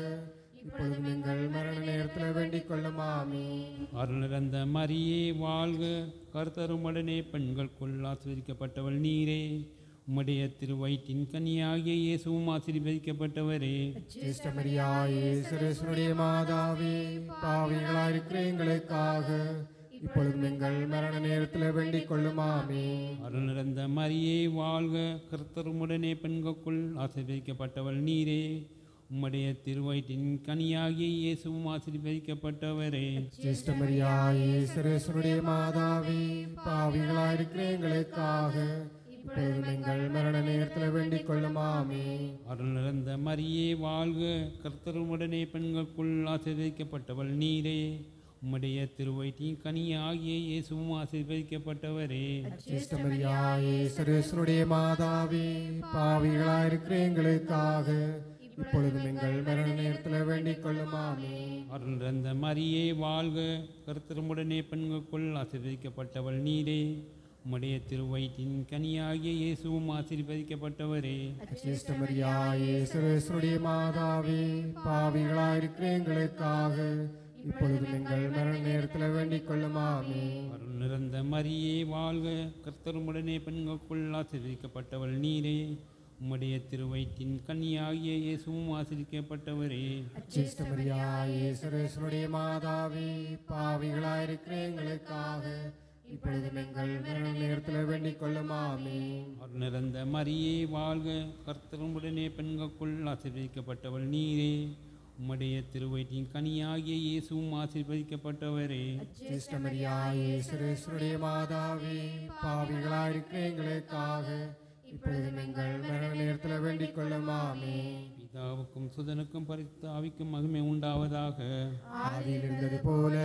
இப்பொழுதும் எங்கள் மரண நேரத்தில் வேண்டிக் கொள்ளும். ஆமென். நிறைந்த மரியே வாழ்க. கர்த்தருமுடனே பெண்களுக்குள் ஆசீர்வதிக்கப்பட்டவள் நீரே. உம்முடைய திருவயிற்றின் கனியாகிய இயேசுவும் ஆசீர்வதிக்கப்பட்டவரே. சிஸ்டமரியாயி சுரேசனுடைய மாதாவே, பாவிகளாயிருக்கிற எங்களுக்காக இப்பொழுதும் எங்கள் மரண நேரத்தில் வேண்டிக் கொள்ளும். ஆமென். நிறைந்த மரியே வாழ்க. கர்த்தருமுடனே பெண்களுக்குள் ஆசீர்வதிக்கப்பட்டவள் நீரே. உம்முடைய திருவயிற்றின் கனியாகிய இயேசுவும் ஆசீர்வதிக்கப்பட்டவரே. சிஸ்டமரியாயி சுரேசனுடைய மாதாவே, பாவிகளாயிருக்கிற எங்களுக்காக இப்பொழுதும் எங்கள் மரண நேரத்தில் வேண்டிக் கொள்ளும். ஆமென். நிறைந்த மரியே வாழ்க. கர்த்தருமுடனே பெண்களுக்குள் ஆசீர்வதிக்கப்பட்டவள் நீரே. உம்முடைய திருவயிற்றின் கனியாகிய இயேசுவும் ஆசீர்வதிக்கப்பட்டவரே. சிஸ்டமரியாயி சுரேசனுடைய மாதாவே, பாவிகளாயிருக்கிற எங்களுக்காக இப்பொழுதும் எங்கள் மரண நேரத்தில் வேண்டிக் கொள்ளும். ஆமென். நிறைந்த மரியே வாழ்க. கர்த்தருமுடனே பெண்களுக்குள் ஆசீர்வதிக்கப்பட்டவள் நீரே. உம்முடைய திருவயிற்றின் கனியாகிய இயேசுவும் ஆசீர்வதிக்கப்பட்டவரே. சிஸ்டமரியாயி சுரேசனுடைய மாதாவே, பாவிகளாயிருக்கிற எங்களுக்காக இப்பொழுதும் எங்கள் மரண நேரத்தில் வேண்டிக் கொள்ளும். ஆமென். நிறைந்த மரியே வாழ்க. கர்த்தருமுடனே பெண்களுக்குள் ஆசீர்வதிக்கப்பட்டவள் நீரே. உம்முடைய திருவயிற்றின் கனியாகிய இயேசுவும் ஆசீர்வதிக்கப்பட்டவரே. சிஸ்டமரியாயி சுரேசனுடைய மாதாவே, பாவிகளாயிருக்கிற எங்களுக்காக இப்பொழுதும் எங்கள் மரண நேரத்தில் வேண்டிக் கொள்ளும். ஆமென். நிறைந்த மரியே வாழ்க. கர்த்தருமுடனே பெண்களுக்குள் ஆசீர்வதிக்கப்பட்டவள் நீரே. உம்முடைய திருவயிற்றின் கனியாகிய இயேசுவும் ஆசீர்வதிக்கப்பட்டவரே. சிஸ்டமரியாயி சுரேசனுடைய மாதாவே, பாவிகளாயிருக்கிற எங்களுக்காக இப்பொழுதும் எங்கள் மரண நேரத்தில் வேண்டிக் கொள்ளும். ஆமென். பிதாவுக்கும் சுதனுக்கும் பரிசுத்த ஆவிக்கும் மகிமை உண்டாவதாக. ஆதியில் இருந்தது போல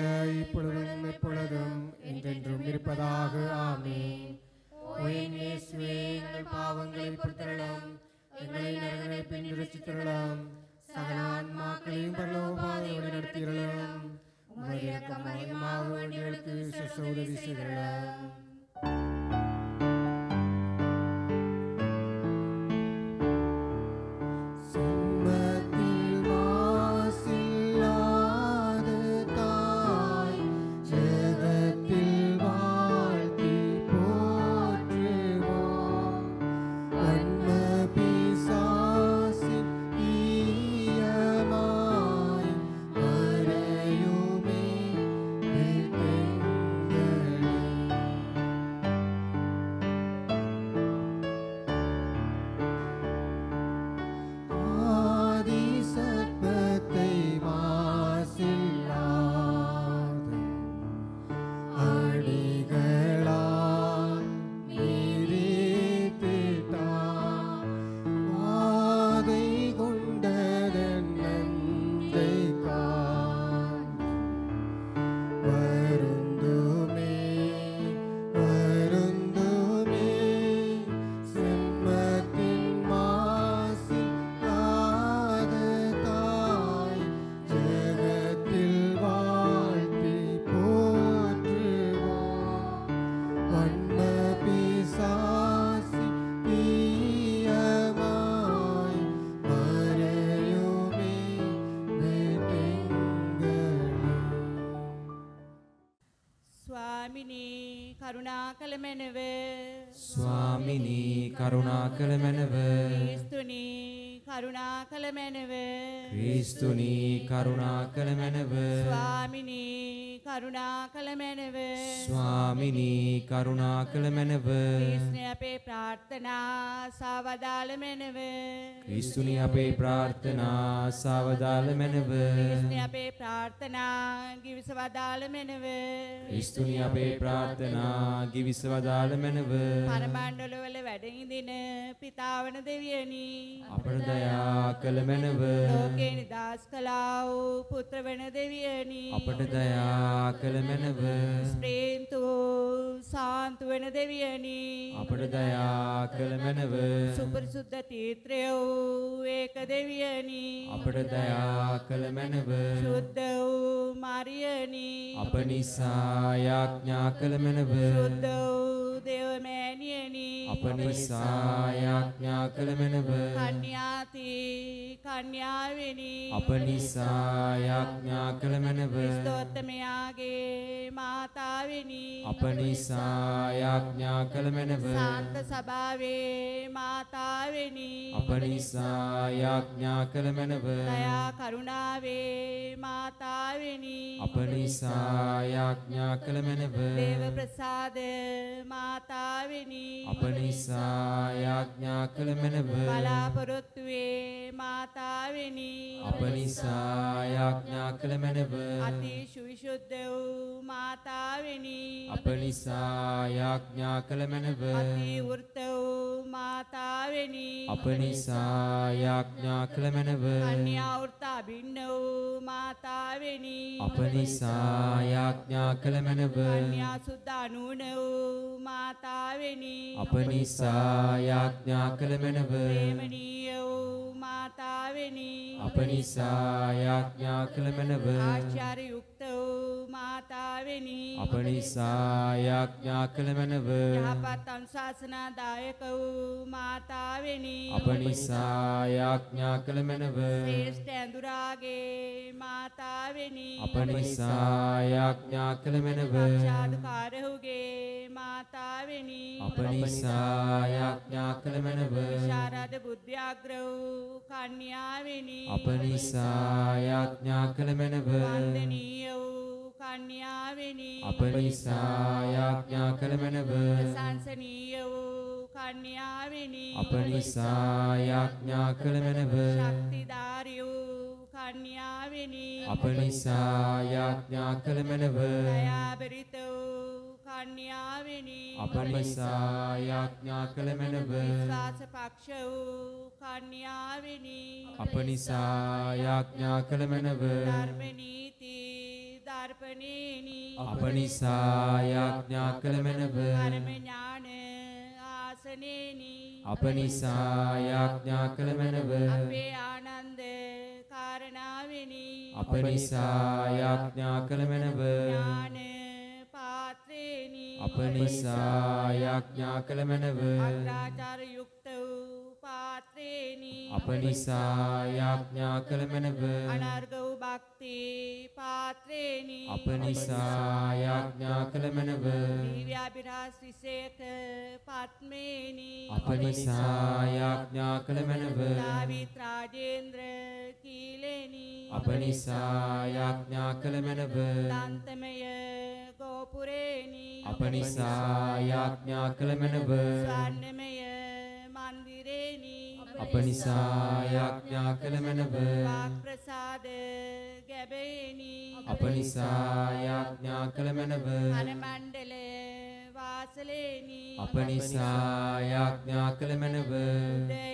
இப்பொழுதும் எப்பொழுதும் என்றென்றும் இருப்பதாக. ஆமென். ஓ என் இயேசுவே, எங்கள் பாவங்களை பொறுத்தருளும். எங்களை நரகங்களை பின் ரட்சித்தருளும். சகல மக்களையும் பரலோகபாதையோடு நடத்திரளும். உமது இரக்கம் அதிகமாக வேண்டியவர்களுக்கு விசேஷ உதவி செய்திரளும். කරුණාකල මැනව ස්වාමිනී කරුණාකල මැනව ක්‍රිස්තුනී කරුණාකල මැනව ක්‍රිස්තුනී කරුණාකල මැනව ස්වාමිනී කරුණාකල මැනව ස්වාමිනී කරුණාකල මැනව ක්‍රිස්තුනී අපේ ප්‍රාර්ථනා සවදාල මැනව ක්‍රිස්තුනී අපේ ප්‍රාර්ථනා සවදාල මැනව ක්‍රිස්තුනී අපේ ප්‍රාර්ථනා ගිවිසවදාල මැනව ක්‍රිස්තුනී අපේ ප්‍රාර්ථනා ගිවිසවදාල මැනව පරමණ්ඩල වල වැඩ ඉඳින පිතාවන දෙවියනි අපට දයා කළ මැනව ලෝකේ නිදාස් කළා වූ පුත්‍ර වෙන දෙවියනි අපට දයා කළ මැනව ස්ප්‍රේන්තු සාන්තු වෙන දෙවියනි අපට දයා කළ මැනව සුපරිසුද්ධ තීත්‍රය වූ ඒක දෙවියනි අපට දයා කළ මැනව සුද්ධ වූ මරියනි අප නිසා යාඥා කළ මැනව සුද්ධ වූ දේවමෑණියනි අප නිසා යාඥා කළ මැනව කන්‍යාති කන්‍යාවෙනි අප නිසා යාඥා කළ මැනව ස්තෝත්‍රමයාගේ මාතාවෙනි අප නිසා යාඥා කළ මැනව සාන්ත සභාවේ මාතාවෙනි අප නිසා යාඥා කළ මැනව දයා කරුණාවේ මාතාවෙනි අප නිසා යාඥා කළ මැනව දේව ප්‍රසාද මාතාවෙනි අප නිසා යාඥා කළ මැනව බලාපොරොත්තුවේ මාතාවෙනි අප නිසා යාඥා කළ මැනව අතිශු විශුද්ධ වූ මාතාවෙනි අප නිසා යාඥා කළ මැනව අති වෘත වූ මාතාවෙනි අප නිසා යාඥා කළ මැනව කන්‍යා වෘත අභින්න වූ මාතාවෙනි අප නිසා යාඥා කළ මැනව කන්‍යා සුද්ධ අනුන වූ මාතාවෙනි අප නිසා යාඥා කළ මැනව ප්‍රේමණීය වූ මාතාවෙනි අප නිසා යාඥා කළ මැනව ආචාර්ය යුක්ත වූ මාතාවෙනි අප නිසා යාඥා කළ මැනව යහපත් අනුශාසනා දායක වූ මාතාවෙනි අප නිසා යාඥා කළ මැනව ශ්‍රේෂ්ඨ ඇඳුරාගේ මාතාවෙනි අප නිසා යාඥා කළ මැනව සාදුකාරහුගේ මාතාවෙනි අප නිසා යාඥා කළ මැනව විශාරද බුද්ධාග්‍ර වූ කන්‍යාවෙනි අප නිසා යාඥා කළ මැනව වන්දනීය වූ කන්‍යාවෙනි අප නිසා යාඥා කළ මැනව ප්‍රශංසනීය වූ කන්‍යාවෙනි අප නිසා යාඥා කළ මැනව ශක්තිධාරී වූ කන්‍යාවෙනි අප නිසා යාඥා කළ මැනව දයාබරිත වූ කන්‍යාවෙනි අප නිසා යාඥා කළ මැනව විශ්වාස පක්ෂ වූ කන්‍යාවෙනි අප නිසා යාඥා කළ මැනව ධර්ම නීති දර්පණේනි අප නිසා යාඥා කළ මැනව පරම ඥාන ආසනේනි අප නිසා යාඥා කළ මැනව අපේ ආනන්ද කාරණාවෙනි අප නිසා යාඥා කළ මැනව ඥාන පාත්‍රේනි අප නිසා යාඥා කළ මැනව අග්‍රාචාර යුක්ත වූ පාත්‍රේනි අප නිසා යාඥා කළ මැනව අනර්ග වූ භක්ති පාත්‍රේනි අප නිසා යාඥා කළ මැනව දිව්‍යාභිරාජ විශේෂ පත්මේනි අප නිසා යාඥා කළ මැනව දාවිත් රාජේන්ද්‍ර කීලේනි අප නිසා යාඥා කළ මැනව දන්තමය ගෝපුරේනි අප නිසා යාඥා කළ මැනව ස්වර්ණමය මන්දිරේනි අප නිසා යාඥා කළ මැනව වාග් ප්‍රසාද ගැබේනි අප නිසා යාඥා කළ මැනව අන මණ්ඩල වාසලේනි අප නිසා යාඥා කළ මැනව උදය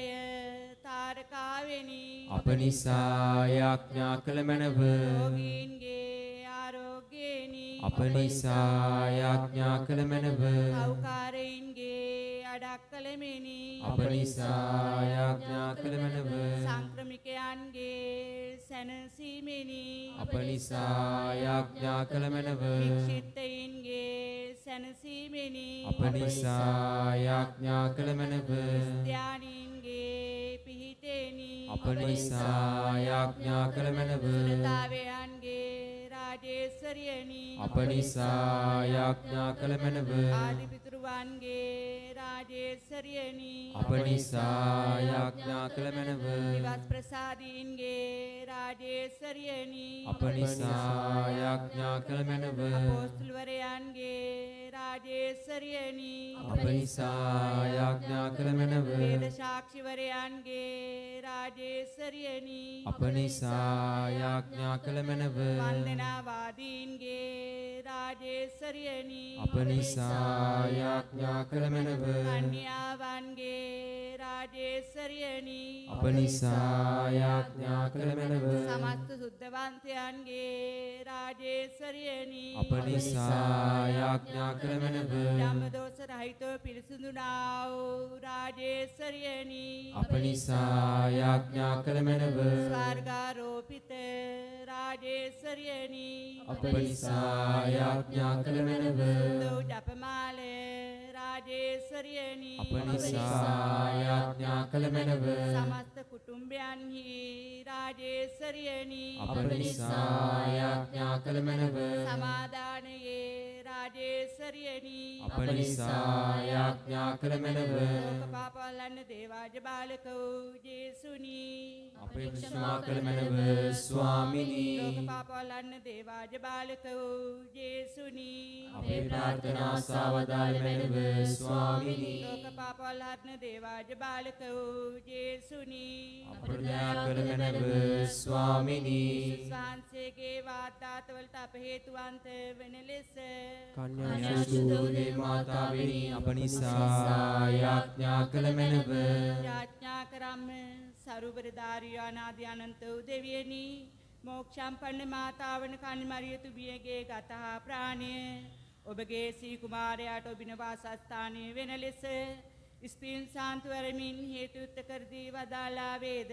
තාරකාවෙනි අප නිසා යාඥා කළ මැනව රෝගීන්ගේ ආරෝග්‍යේනි අප නිසා යාඥා කළ මැනව සෞකාරයින්ගේ අඩක්කලෙමිනි අප නිසා යාඥා කළ මැනව සංක්‍රමිකයන්ගේ සැනසීමෙනි අප නිසා යාඥා කළ මැනව වික්ෂිත්තයින්ගේ සැනසීමෙනි අප නිසා යාඥා කළ මැනව ඥානීන්ගේ පිහිටෙනි අප නිසා යාඥා කළ මැනව සුරතාවයන්ගේ රාජේශ්වරියනි අප නිසා යාඥා කළ මැනව ආදිපිතෘවන්ගේ රාජේශ්වරියනි අප නිසා යාඥා කළ මැනව නිවාස ප්‍රසාදීන්ගේ රාජේශ්වරියනි අප නිසා යාඥා කළ මැනව අපෝස්තලවරයන්ගේ රාජේශ්වරියනි අප නිසා යාඥා කළ මැනව වේද සාක්ෂිවරයන්ගේ රාජේශ්වරියනි අප නිසා යාඥා කළ මැනව වන්දනාවාදීන්ගේ රාජේශ්වරියනි අප නිසා යාඥා කළ මැනව කන්‍යාවන්ගේ රාජේශ්වරියනි අප නිසා යාඥා කළ මැනව සමස්ත සුද්ධවන්තයන්ගේ රාජේශ්වරියනි අප නිසා යාඥා කළ මැනව ධම්මදෝෂ රහිතව පිරිසුදුනා වූ රාජේශ්වරියනි අප නිසා යාඥා කළ මැනව ස්වර්ගාරෝපිත රාජේශ්වරියනි අප නිසා යාඥා කළ මැනව දෝ ජපමාල රාජේශ්වරියනි අප නිසා යාඥා කළ මැනව සමස්ත කුටුම්බයන්හි රාජේශ්වරියනි අප නිසා යාඥා කළ මැනව සමාදානයේ රාජේශ්වරියනි අප නිසා යාඥා කළ මැනව ලෝක පාපවලන්න දේවාජ බාලකෝ ජේසුනි අපේ ක්ෂමා කළ මැනව ස්වාමිනී ලෝක පාපවලන්න දේවාජ බාලකෝ ජේසුනි අපේ ප්‍රාර්ථනා සාවදාල මැනව ස්වාමිනී ලෝක පාපවලන්න දේවාජ බාලකෝ ජේසුනි අපට දයා කළ මැනව ස්වාමිනී වහන්සේගේ වාර්තාතවලට අප හේතුවන්ත වෙන ලෙස කන්‍යා සුදෝදේ මාතාවෙනි අප නිසා යාඥා කළ මැනව යාඥා කරම් සරුවරධාරිය අනාදි අනන්ත වූ දෙවියනි මෝක්ෂම්පන්න මාතාවන කන්මරිය තුබියගේ ගතහා ප්‍රාණය ඔබගේ සී කුමාරයාට ඔබින වාසස්ථානය වෙන ලෙස ස්පීන් සාන්තුවරමින් හේතුත්ත කර දී වදාලා වේද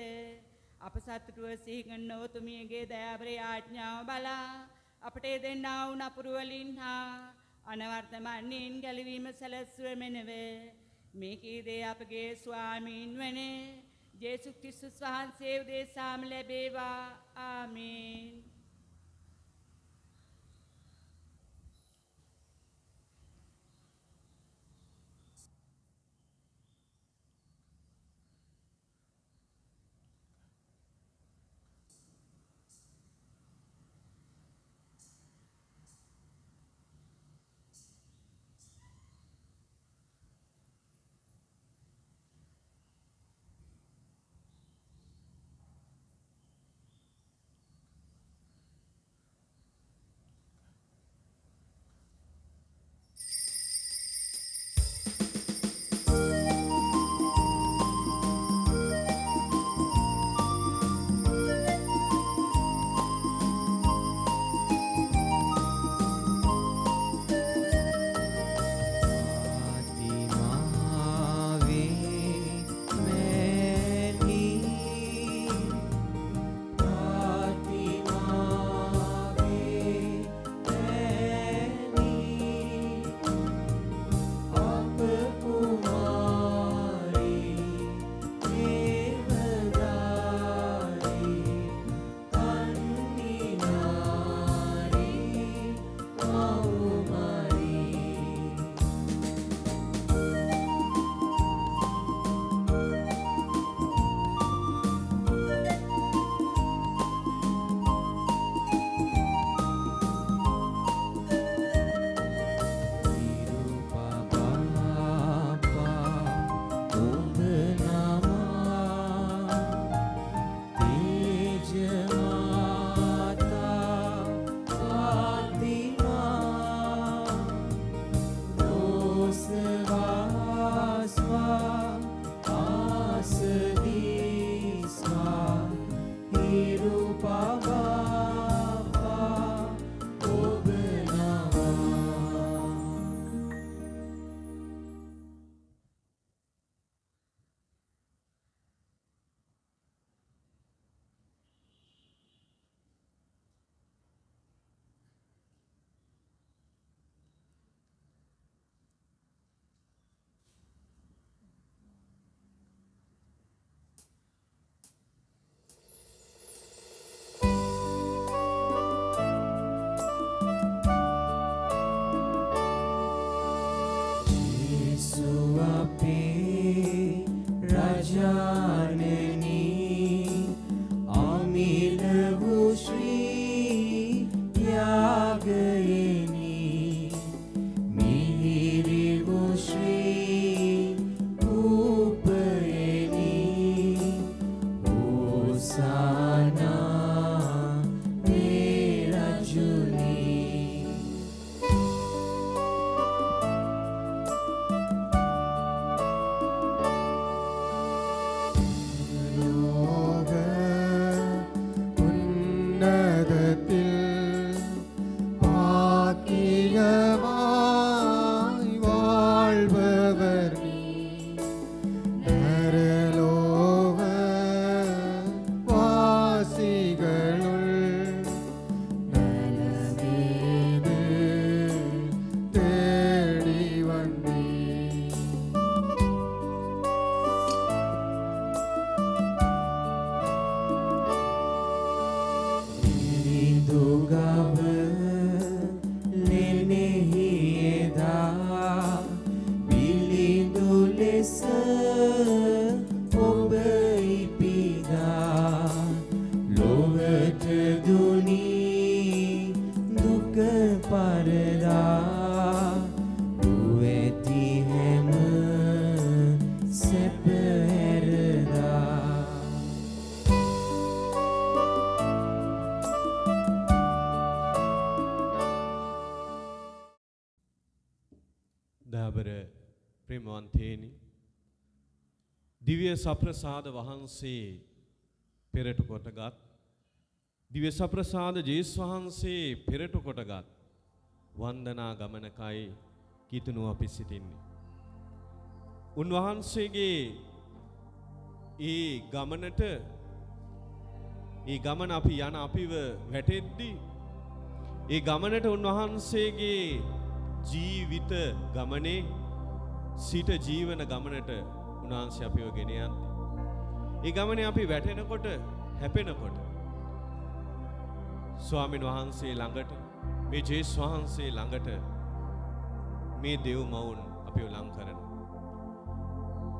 අප සතුටුව සිහිගන්න ඔතුමියගේ දයාබර යාඥාව බලා අපට දෙන්නා වූ නපුරු වලින් හා අනවර්තමන්යෙන් ගැලවීම සැලැස්ව මෙනව මේ කීදේ අපගේ ස්වාමීන් වන ජේසුස් ක්‍රිස්තුස් වහන්සේ උදෙසාම ලැබේවා ආමේන්. Hosanna, Mera Juni. ലോക ഉന്നതത്തിൽ ഭാഗ്യമായി വാഴ്பவர் നീ നരലോക വാസികളുൾ നലമേത് തേടി വന്നീ Dugav lenehida bilindu lesa oba ipida lowata duni duka parada dueti hema separada. දහබර ප්‍රේමවන්තේනි දිව්‍ය සප්‍රසාද වහන්සේ පෙරට කොටගත් දිව්‍ය සප්‍රසාද ජේස් වහන්සේ පෙරට කොටගත් වන්දනා ගමනකයි කිතුණු අපි සිටින්නේ. උන්වහන්සේගේ ඒ ගමනට ඒ ගමන අපි යන අපිව වැටෙද්දී ඒ ගමනට උන්වහන්සේගේ ජීවිත ගමනේ සිට ජීවන ගමනට උන්වහන්සේ අපිව ගෙන යන්නේ. ඒ ගමනේ අපි වැටෙනකොට හැපෙනකොට ස්වාමීන් වහන්සේ ළඟට මේ ජේස් වහන්සේ ළඟට මේ දෙව් මවුන් අපිව ලං කරනවා.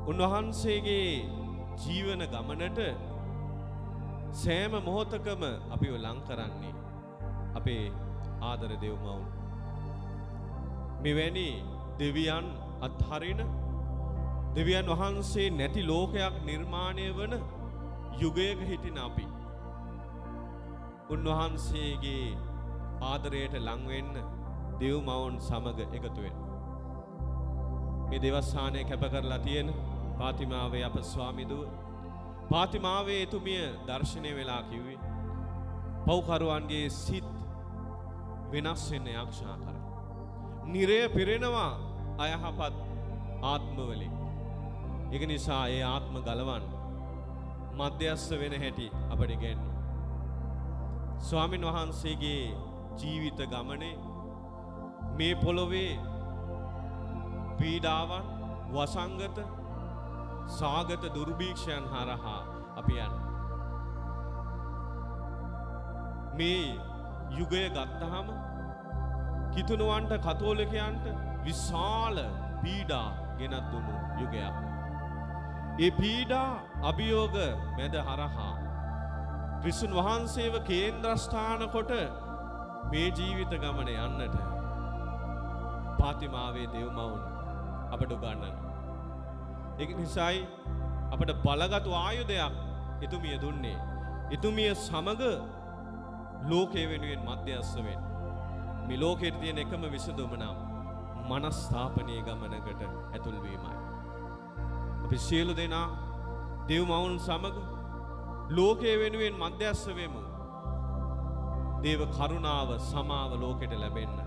උන්වහන්සේගේ ජීවන ගමනට සෑම මොහොතකම අපිව ලං කරන්නේ අපේ ආදර දෙව් මවුන්. මෙවැනි දෙවියන් අත්හරින දෙවියන් වහන්සේ නැති ලෝකයක් නිර්මාණය වන යුගයක හිටින අපි උන්වහන්සේගේ ආදරයට ලං වෙන්න දෙව් මවුන් සමග එකතු වෙන්න. මේ දේවස්ථානය කැප කරලා තියෙන පාතිමාවේ අප ස්වාමී දුව පාතිමාවේ එතුමිය දර්ශනය වෙලා කිව්වේ පව්කරුවන්ගේ සිත් වෙනස් වෙන්න යක්ෂා කරා. නිරය පිරෙනවා අයහපත් ආත්මවලින්. ඒක නිසා ඒ ආත්ම ගලවන්න මධ්‍යස්ථ වෙන හැටි අපට ඉගෙනුවා. ස්වාමීන් වහන්සේගේ ජීවිත ගමනේ මේ පොළොවේ පීඩාවන් වසංගත සාගත දුර්භීක්ෂයන් හරහා අපි යන්නේ. මේ යුගය ගත්තහම කිතුණුවන්ට කතෝලිකයන්ට විශාල පීඩා ගෙනත් දුන්නු යුගයක්. ඒ පීඩා අභියෝග මැද හරහා ක්‍රිස්තුන් වහන්සේව කේන්ද්‍රස්ථාන කොට මේ ජීවිත ගමන යන්නට පාතිමාවේ දෙව් මවුන් අපට උගන්වනවා. ඒක නිසායි අපට බලගත් ආයුධයක් එතුමිය දුන්නේ. එතුමිය සමග ලෝකයේ වෙනුවෙන් මධ්‍යස්ථ වෙන්න. මේ ලෝකෙට තියෙන එකම විසඳුම නම් මනස්ථාපනීය ගමනකට ඇතුල් වීමයි. අපි සියලු දෙනා දෙව් මවුන් සමග ලෝකයේ වෙනුවෙන් මධ්‍යස්ථ වෙමු. දේව කරුණාව සමාව ලෝකෙට ලැබෙන්න.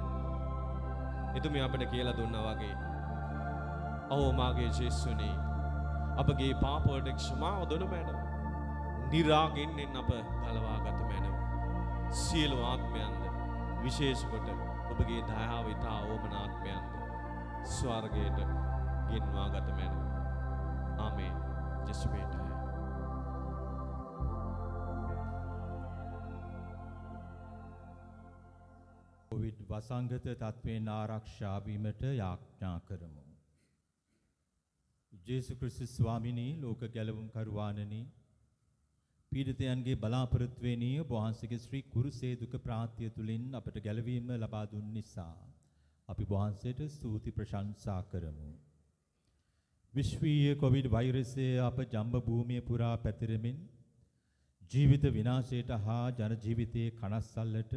එතුමිය අපට කියලා දුන්නා වගේ "අවෝ මාගේ ජේසුනේ අපගේ පාප වලට ක්ෂමාව දෙනු මැනව. නිරාගින්නෙන් අප ගලවාගත මැනව. සියලු ආත්මයන්ද විශේෂ කොට ඔබගේ දයාව ඉතා ඕමනාත්මයන්ද ස්වර්ගයට ගෙන්වා ගත මැනව. ආමේන්." ජේසු බේටයි. කොවිඩ් වසංගත තත්ත්වයෙන් ආරක්ෂා වීමට යාඥා කරමු. ජේසු ක්‍රිස්තුස් ස්වාමිනී ලෝක ගැලවුම් කරුවාණනි පීඩිතයන්ගේ බලාපොරොත්තු වෙණිය ඔබ වහන්සේගේ ශ්‍රී කුරුසේ දුක ප්‍රාත්‍ය තුලින් අපට ගැලවීම ලබා දුන් නිසා අපි ඔබ වහන්සේට ස්තුති ප්‍රශංසා කරමු. විශ්වීය කොවිඩ් වෛරසය අප ජම්බ භූමිය පුරා පැතිරෙමින් ජීවිත විනාශයට හා ජන ජීවිතයේ කනස්සල්ලට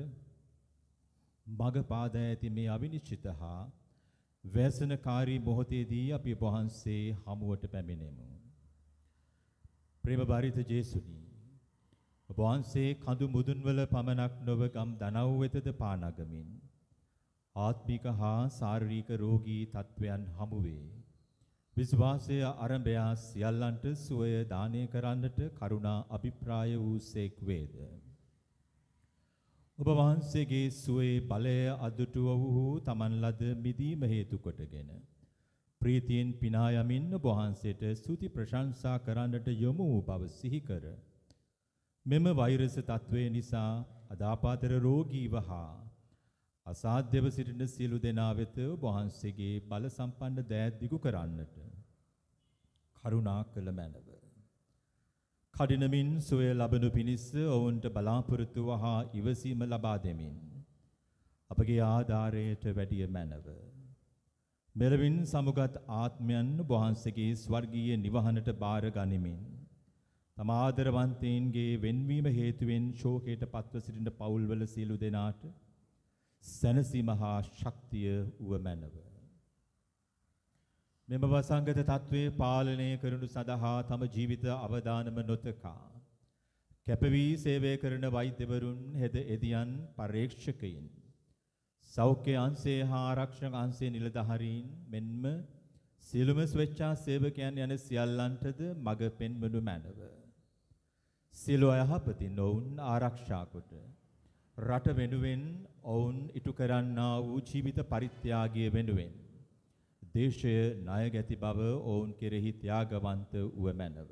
මග පාදා ඇති මේ අවිනිශ්චිත හා වැසනකාරී මොහොතේදී අපි ඔබ වහන්සේ හමුවට පැමිණෙමු. ප්‍රේම බරිත ජේසුනි, ඔබ වහන්සේ කඳු මුදුන්වල පමණක් නොව ගම් දනව් වෙතද පානගමින් ආත්මික හා ශාරීරික රෝගී තත්වයන් හමුවේ විශ්වාසය ආරම්භය සියල්ලන්ට සුවය දානය කරන්නට කරුණා අභිප්‍රාය වූ සේක් වේද. ඔබ වහන්සේගේ සුවේ බලය අදුටුව වූ තමන් ලද මිදීම හේතු කොටගෙන ප්‍රීතියෙන් පිනා යමින් ඔබ වහන්සේට ස්තුති ප්‍රශංසා කරන්නට යොමු වූ බව සිහි කර මෙම වෛරස් තත්වය නිසා අදාපාතර රෝගීව හා අසාධ්‍යව සිටින සියලු දෙනා වෙත ඔබ වහන්සේගේ බල සම්පන්න දෑත් දිගු කරන්නට කරුණා කළ මැනව. කඩිනමින් සොය ලබනු පිණිස ඔවුන්ට බලාපොරොත්තු හා ඉවසීම ලබා දෙමින් අපගේ ආධාරයට වැඩිය මැනව. මෙලවින් සමුගත් ආත්මයන් වහන්සේගේ ස්වර්ගීය නිවහනට බාර ගනිමින් තම ආදරවන්තයින්ගේ වෙන්වීම හේතුවෙන් ශෝකයට පත්ව සිටින පවුල්වල සියලු දෙනාට සැනසීම හා ශක්තිය උව මැනව. මෙම වසංගත තත්ත්වයේ පාලනය කරනු සඳහා තම ජීවිත අවදානම නොතකා කැපවී සේවය කරන වෛද්‍යවරුන්, හෙද එදියන්, පරීක්ෂකයින්, සෞඛ්‍ය අංශයේ හා ආරක්ෂක අංශයේ නිලධාරීන් මෙන්ම සියලුම ස්වේච්ඡා සේවකයන් යන සියල්ලන්ටද මඟ පෙන්වනු මැනව. සියලු අයහපතින් ඔවුන් ආරක්ෂා කොට රට වෙනුවෙන් ඔවුන් ඉටු කරන්නා වූ ජීවිත පරිත්‍යාගය වෙනුවෙන් දේශය ණය ගැති බව ඔවුන් කෙරෙහි ත්‍යාගවන්ත වූ මැනව.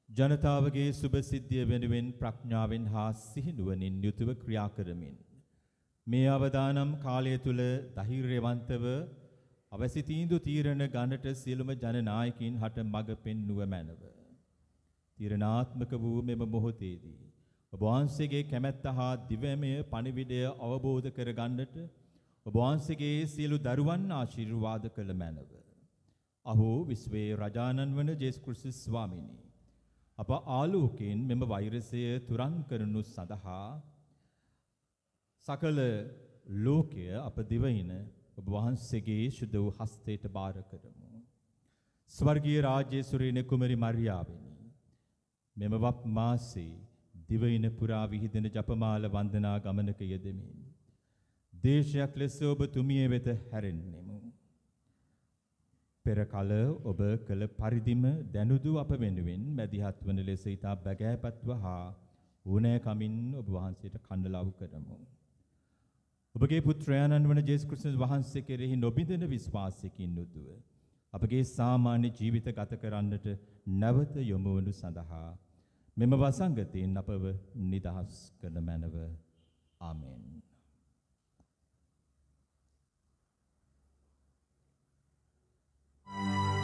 ජනතාවගේ සුබ සිද්ධිය වෙනුවෙන් ප්‍රඥාවෙන් හා සිහිනුවණින් යුතුව ක්‍රියා කරමින් මේ අවදානම් කාලය තුල ධෛර්යවන්තව අවසි තීන්දුව තීරණ ගන්නට සියලුම ජනනායකයින් හට මඟ පෙන්වුව මැනව. තීරණාත්මක වූ මෙම මොහොතේදී ඔබ වහන්සේගේ කැමැත්ත හා දිවැමය පණිවිඩය අවබෝධ කර ගන්නට ඔබ වහන්සේගේ සියලු දරුවන් ආශිර්වාද කළ මැනව. අහෝ විශ්වයේ රජාණන් වන ජේසුස් ක්‍රිස්තුස් ස්වාමීනි, අප ආලෝකයෙන් මෙම වෛරසය තුරන් කරනු සඳහා සකල ලෝකය අප දිවයින ඔබ වහන්සේගේ ශුද්ධ වූ හස්තයට බාර කරමු. ස්වර්ගීය රාජ්‍යයේ සුරින කුමරි මරියාවෙනි, මෙම වප් මාසේ දිවයින පුරා විහිදෙන ජපමාල වන්දනා ගමනක යෙදෙමින් දේශයක් ලෙස ඔබ තුමිය වෙත හැරෙන්නෙමු. පෙර කල ඔබ කළ පරිදිම දැනුදු අප වෙනුවෙන් මැදිහත් වන ලෙස ඉතා බැගෑපත්ව හා ඕනෑකමින් ඔබ වහන්සේට කන්නලව් කරමු. ඔබගේ පුත්‍රයාණන් වන ජේසුස් ක්‍රිස්තුස් වහන්සේ කෙරෙහි නොබිඳෙන විශ්වාසයකින් යුතුව අපගේ සාමාන්‍ය ජීවිත ගත කරන්නට නැවත යොමු වනු සඳහා මෙම වසංගතයෙන් අපව නිදහස් කරන මැනව. ආමෙන්. Diva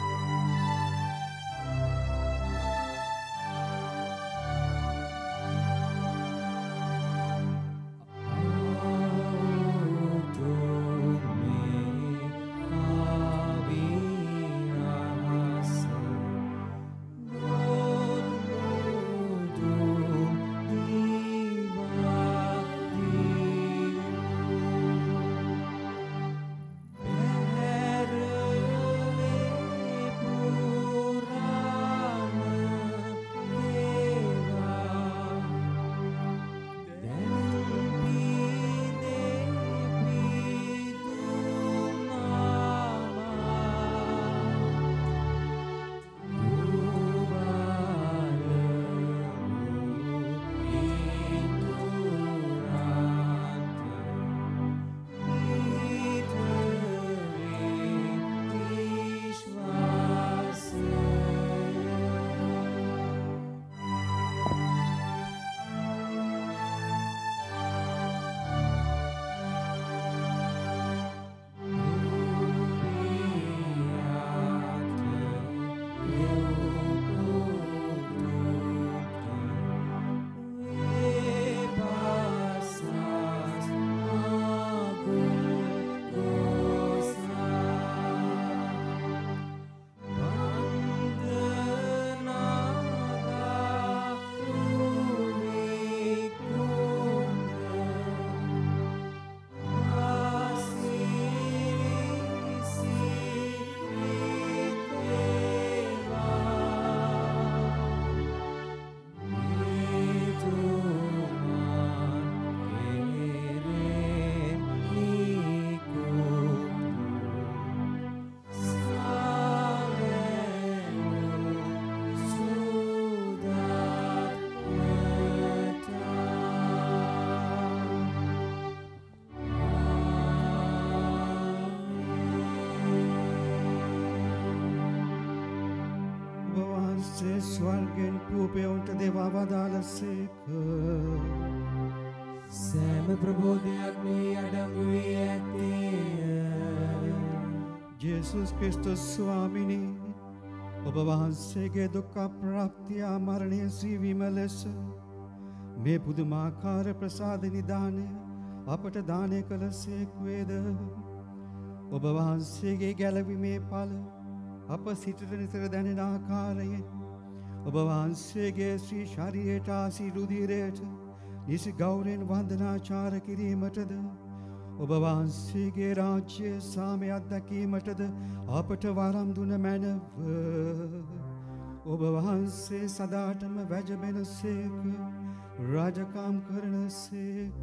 ස්වර්ගෙන් පූපයොන්ට දෙවා වදාළසේක. සෑම ප්‍රබෝධයක් මේ අඩංගු වී ඇත්තේය. ජේසුස් ක්‍රිස්තුස් ස්වාමිනී ඔබ වහන්සේගේ දුක්ඛ ප්‍රාප්තිය මරණය සීවීම ලෙස මේ පුදුමාකාර ප්‍රසාද නිදානය අපට දානය කළසේක් වේද. ඔබ වහන්සේගේ ගැලවීමේ ඵල අප සිතට නිතර දැනෙන ආකාරයෙන් ඔබ වහන්සේගේ ශ්‍රී ශරීරයට ආසී රුධිරයට නිසි ගෞරවයෙන් වන්දනාචාර කිරීමටද ඔබ වහන්සේගේ රාජ්‍ය සාමය අත්දැකීමටද අපට වරම් දුන මැනව. ඔබ වහන්සේ සදාටම වැජබෙනසේක රාජකම් කරනසේක.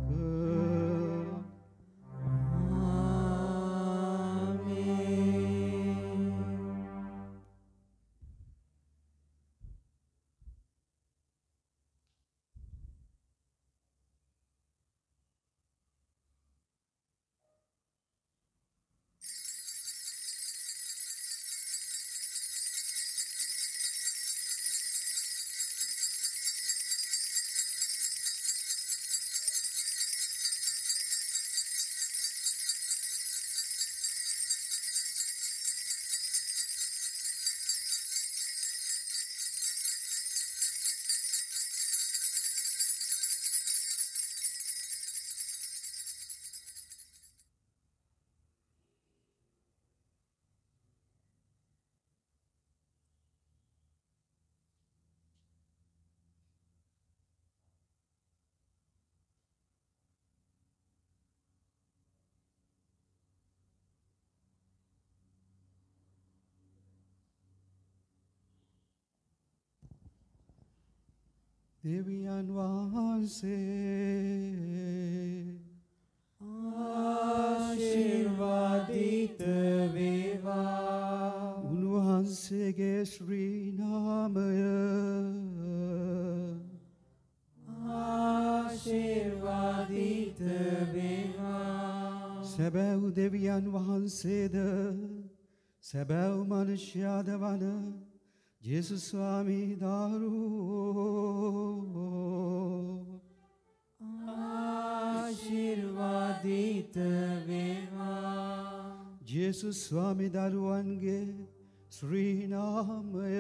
දෙවියන් වහන්සේ ආශිර්වාදිත වේවා. උන්වහන්සේගේ ශ්‍රී නාමය ආශිර්වාදිත වේවා. සැබෑ දෙවියන් වහන්සේද සැබෑ මනුෂ්‍යයාද වන ජේසුස් ස්වාමී දාරුවෝ ආශිර්වාදිත වේවා. ජේසුස් ස්වාමී දරුවන්ගේ ශ්‍රී නාමය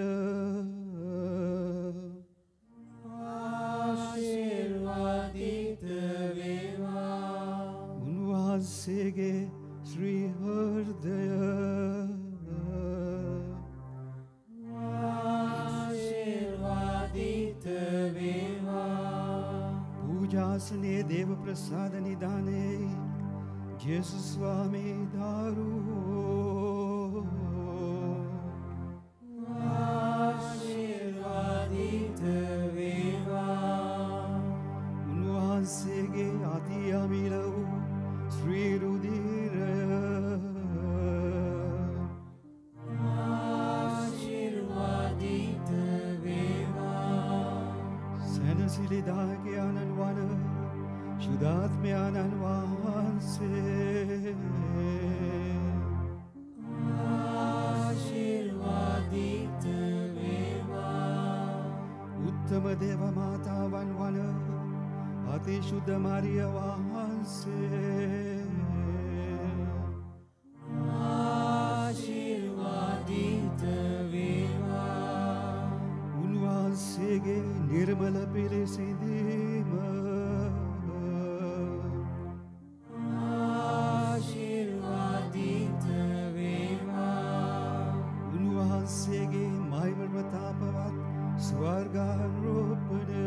ආශිර්වාදිත වේවා. උන්වහන්සේගේ ශ්‍රී හෘදය පූජාසනයේ දේව ප්‍රසාද නිදානේ ජේසුස් ස්වාමී දාරුවෝ ආශිර්වාදිත වේවා. උන්වහන්සේගේ අති අමිල වූ ශ්‍රී රුධිරය ආශිර්වාදිත වේවා. සැනසිලිදායකයන්න් වන ශුද්ධාත්මයන්න් වහන්සේ ආශිර්වාදිත වේවා. උත්තම දේව මාතාවන් වන අතිශුද්ධ මරිය වහන්සේ ආශිර්වාදිත වේවා. උන්වහන්සේගේ නිර්මල පිළිසිඳීම ආශිර්වාදිත වේවා. උන්වහන්සේගේ මහිම ප්‍රතාපවත් ස්වර්ගාරෝපණය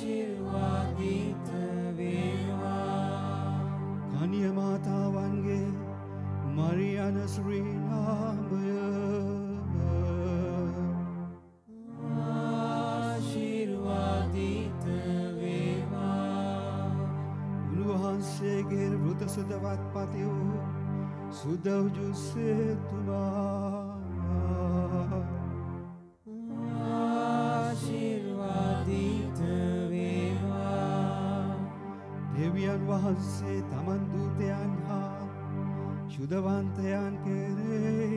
ආශිර්වාදිත වේවා. කන්‍ය මාතාවන්ගේ මරියන ශ්‍රී නාමය ආශිර්වාදිත වේවා. උන්වහන්සේගේ වෘත සුදවත් පති වූ සුදව් ජුසේතුමා ආශිර්වාදිත වේවා. දෙවියන් වහන්සේ තමන් දූතයන් හා ශුද්ධවන්තයන් කෙරෙහි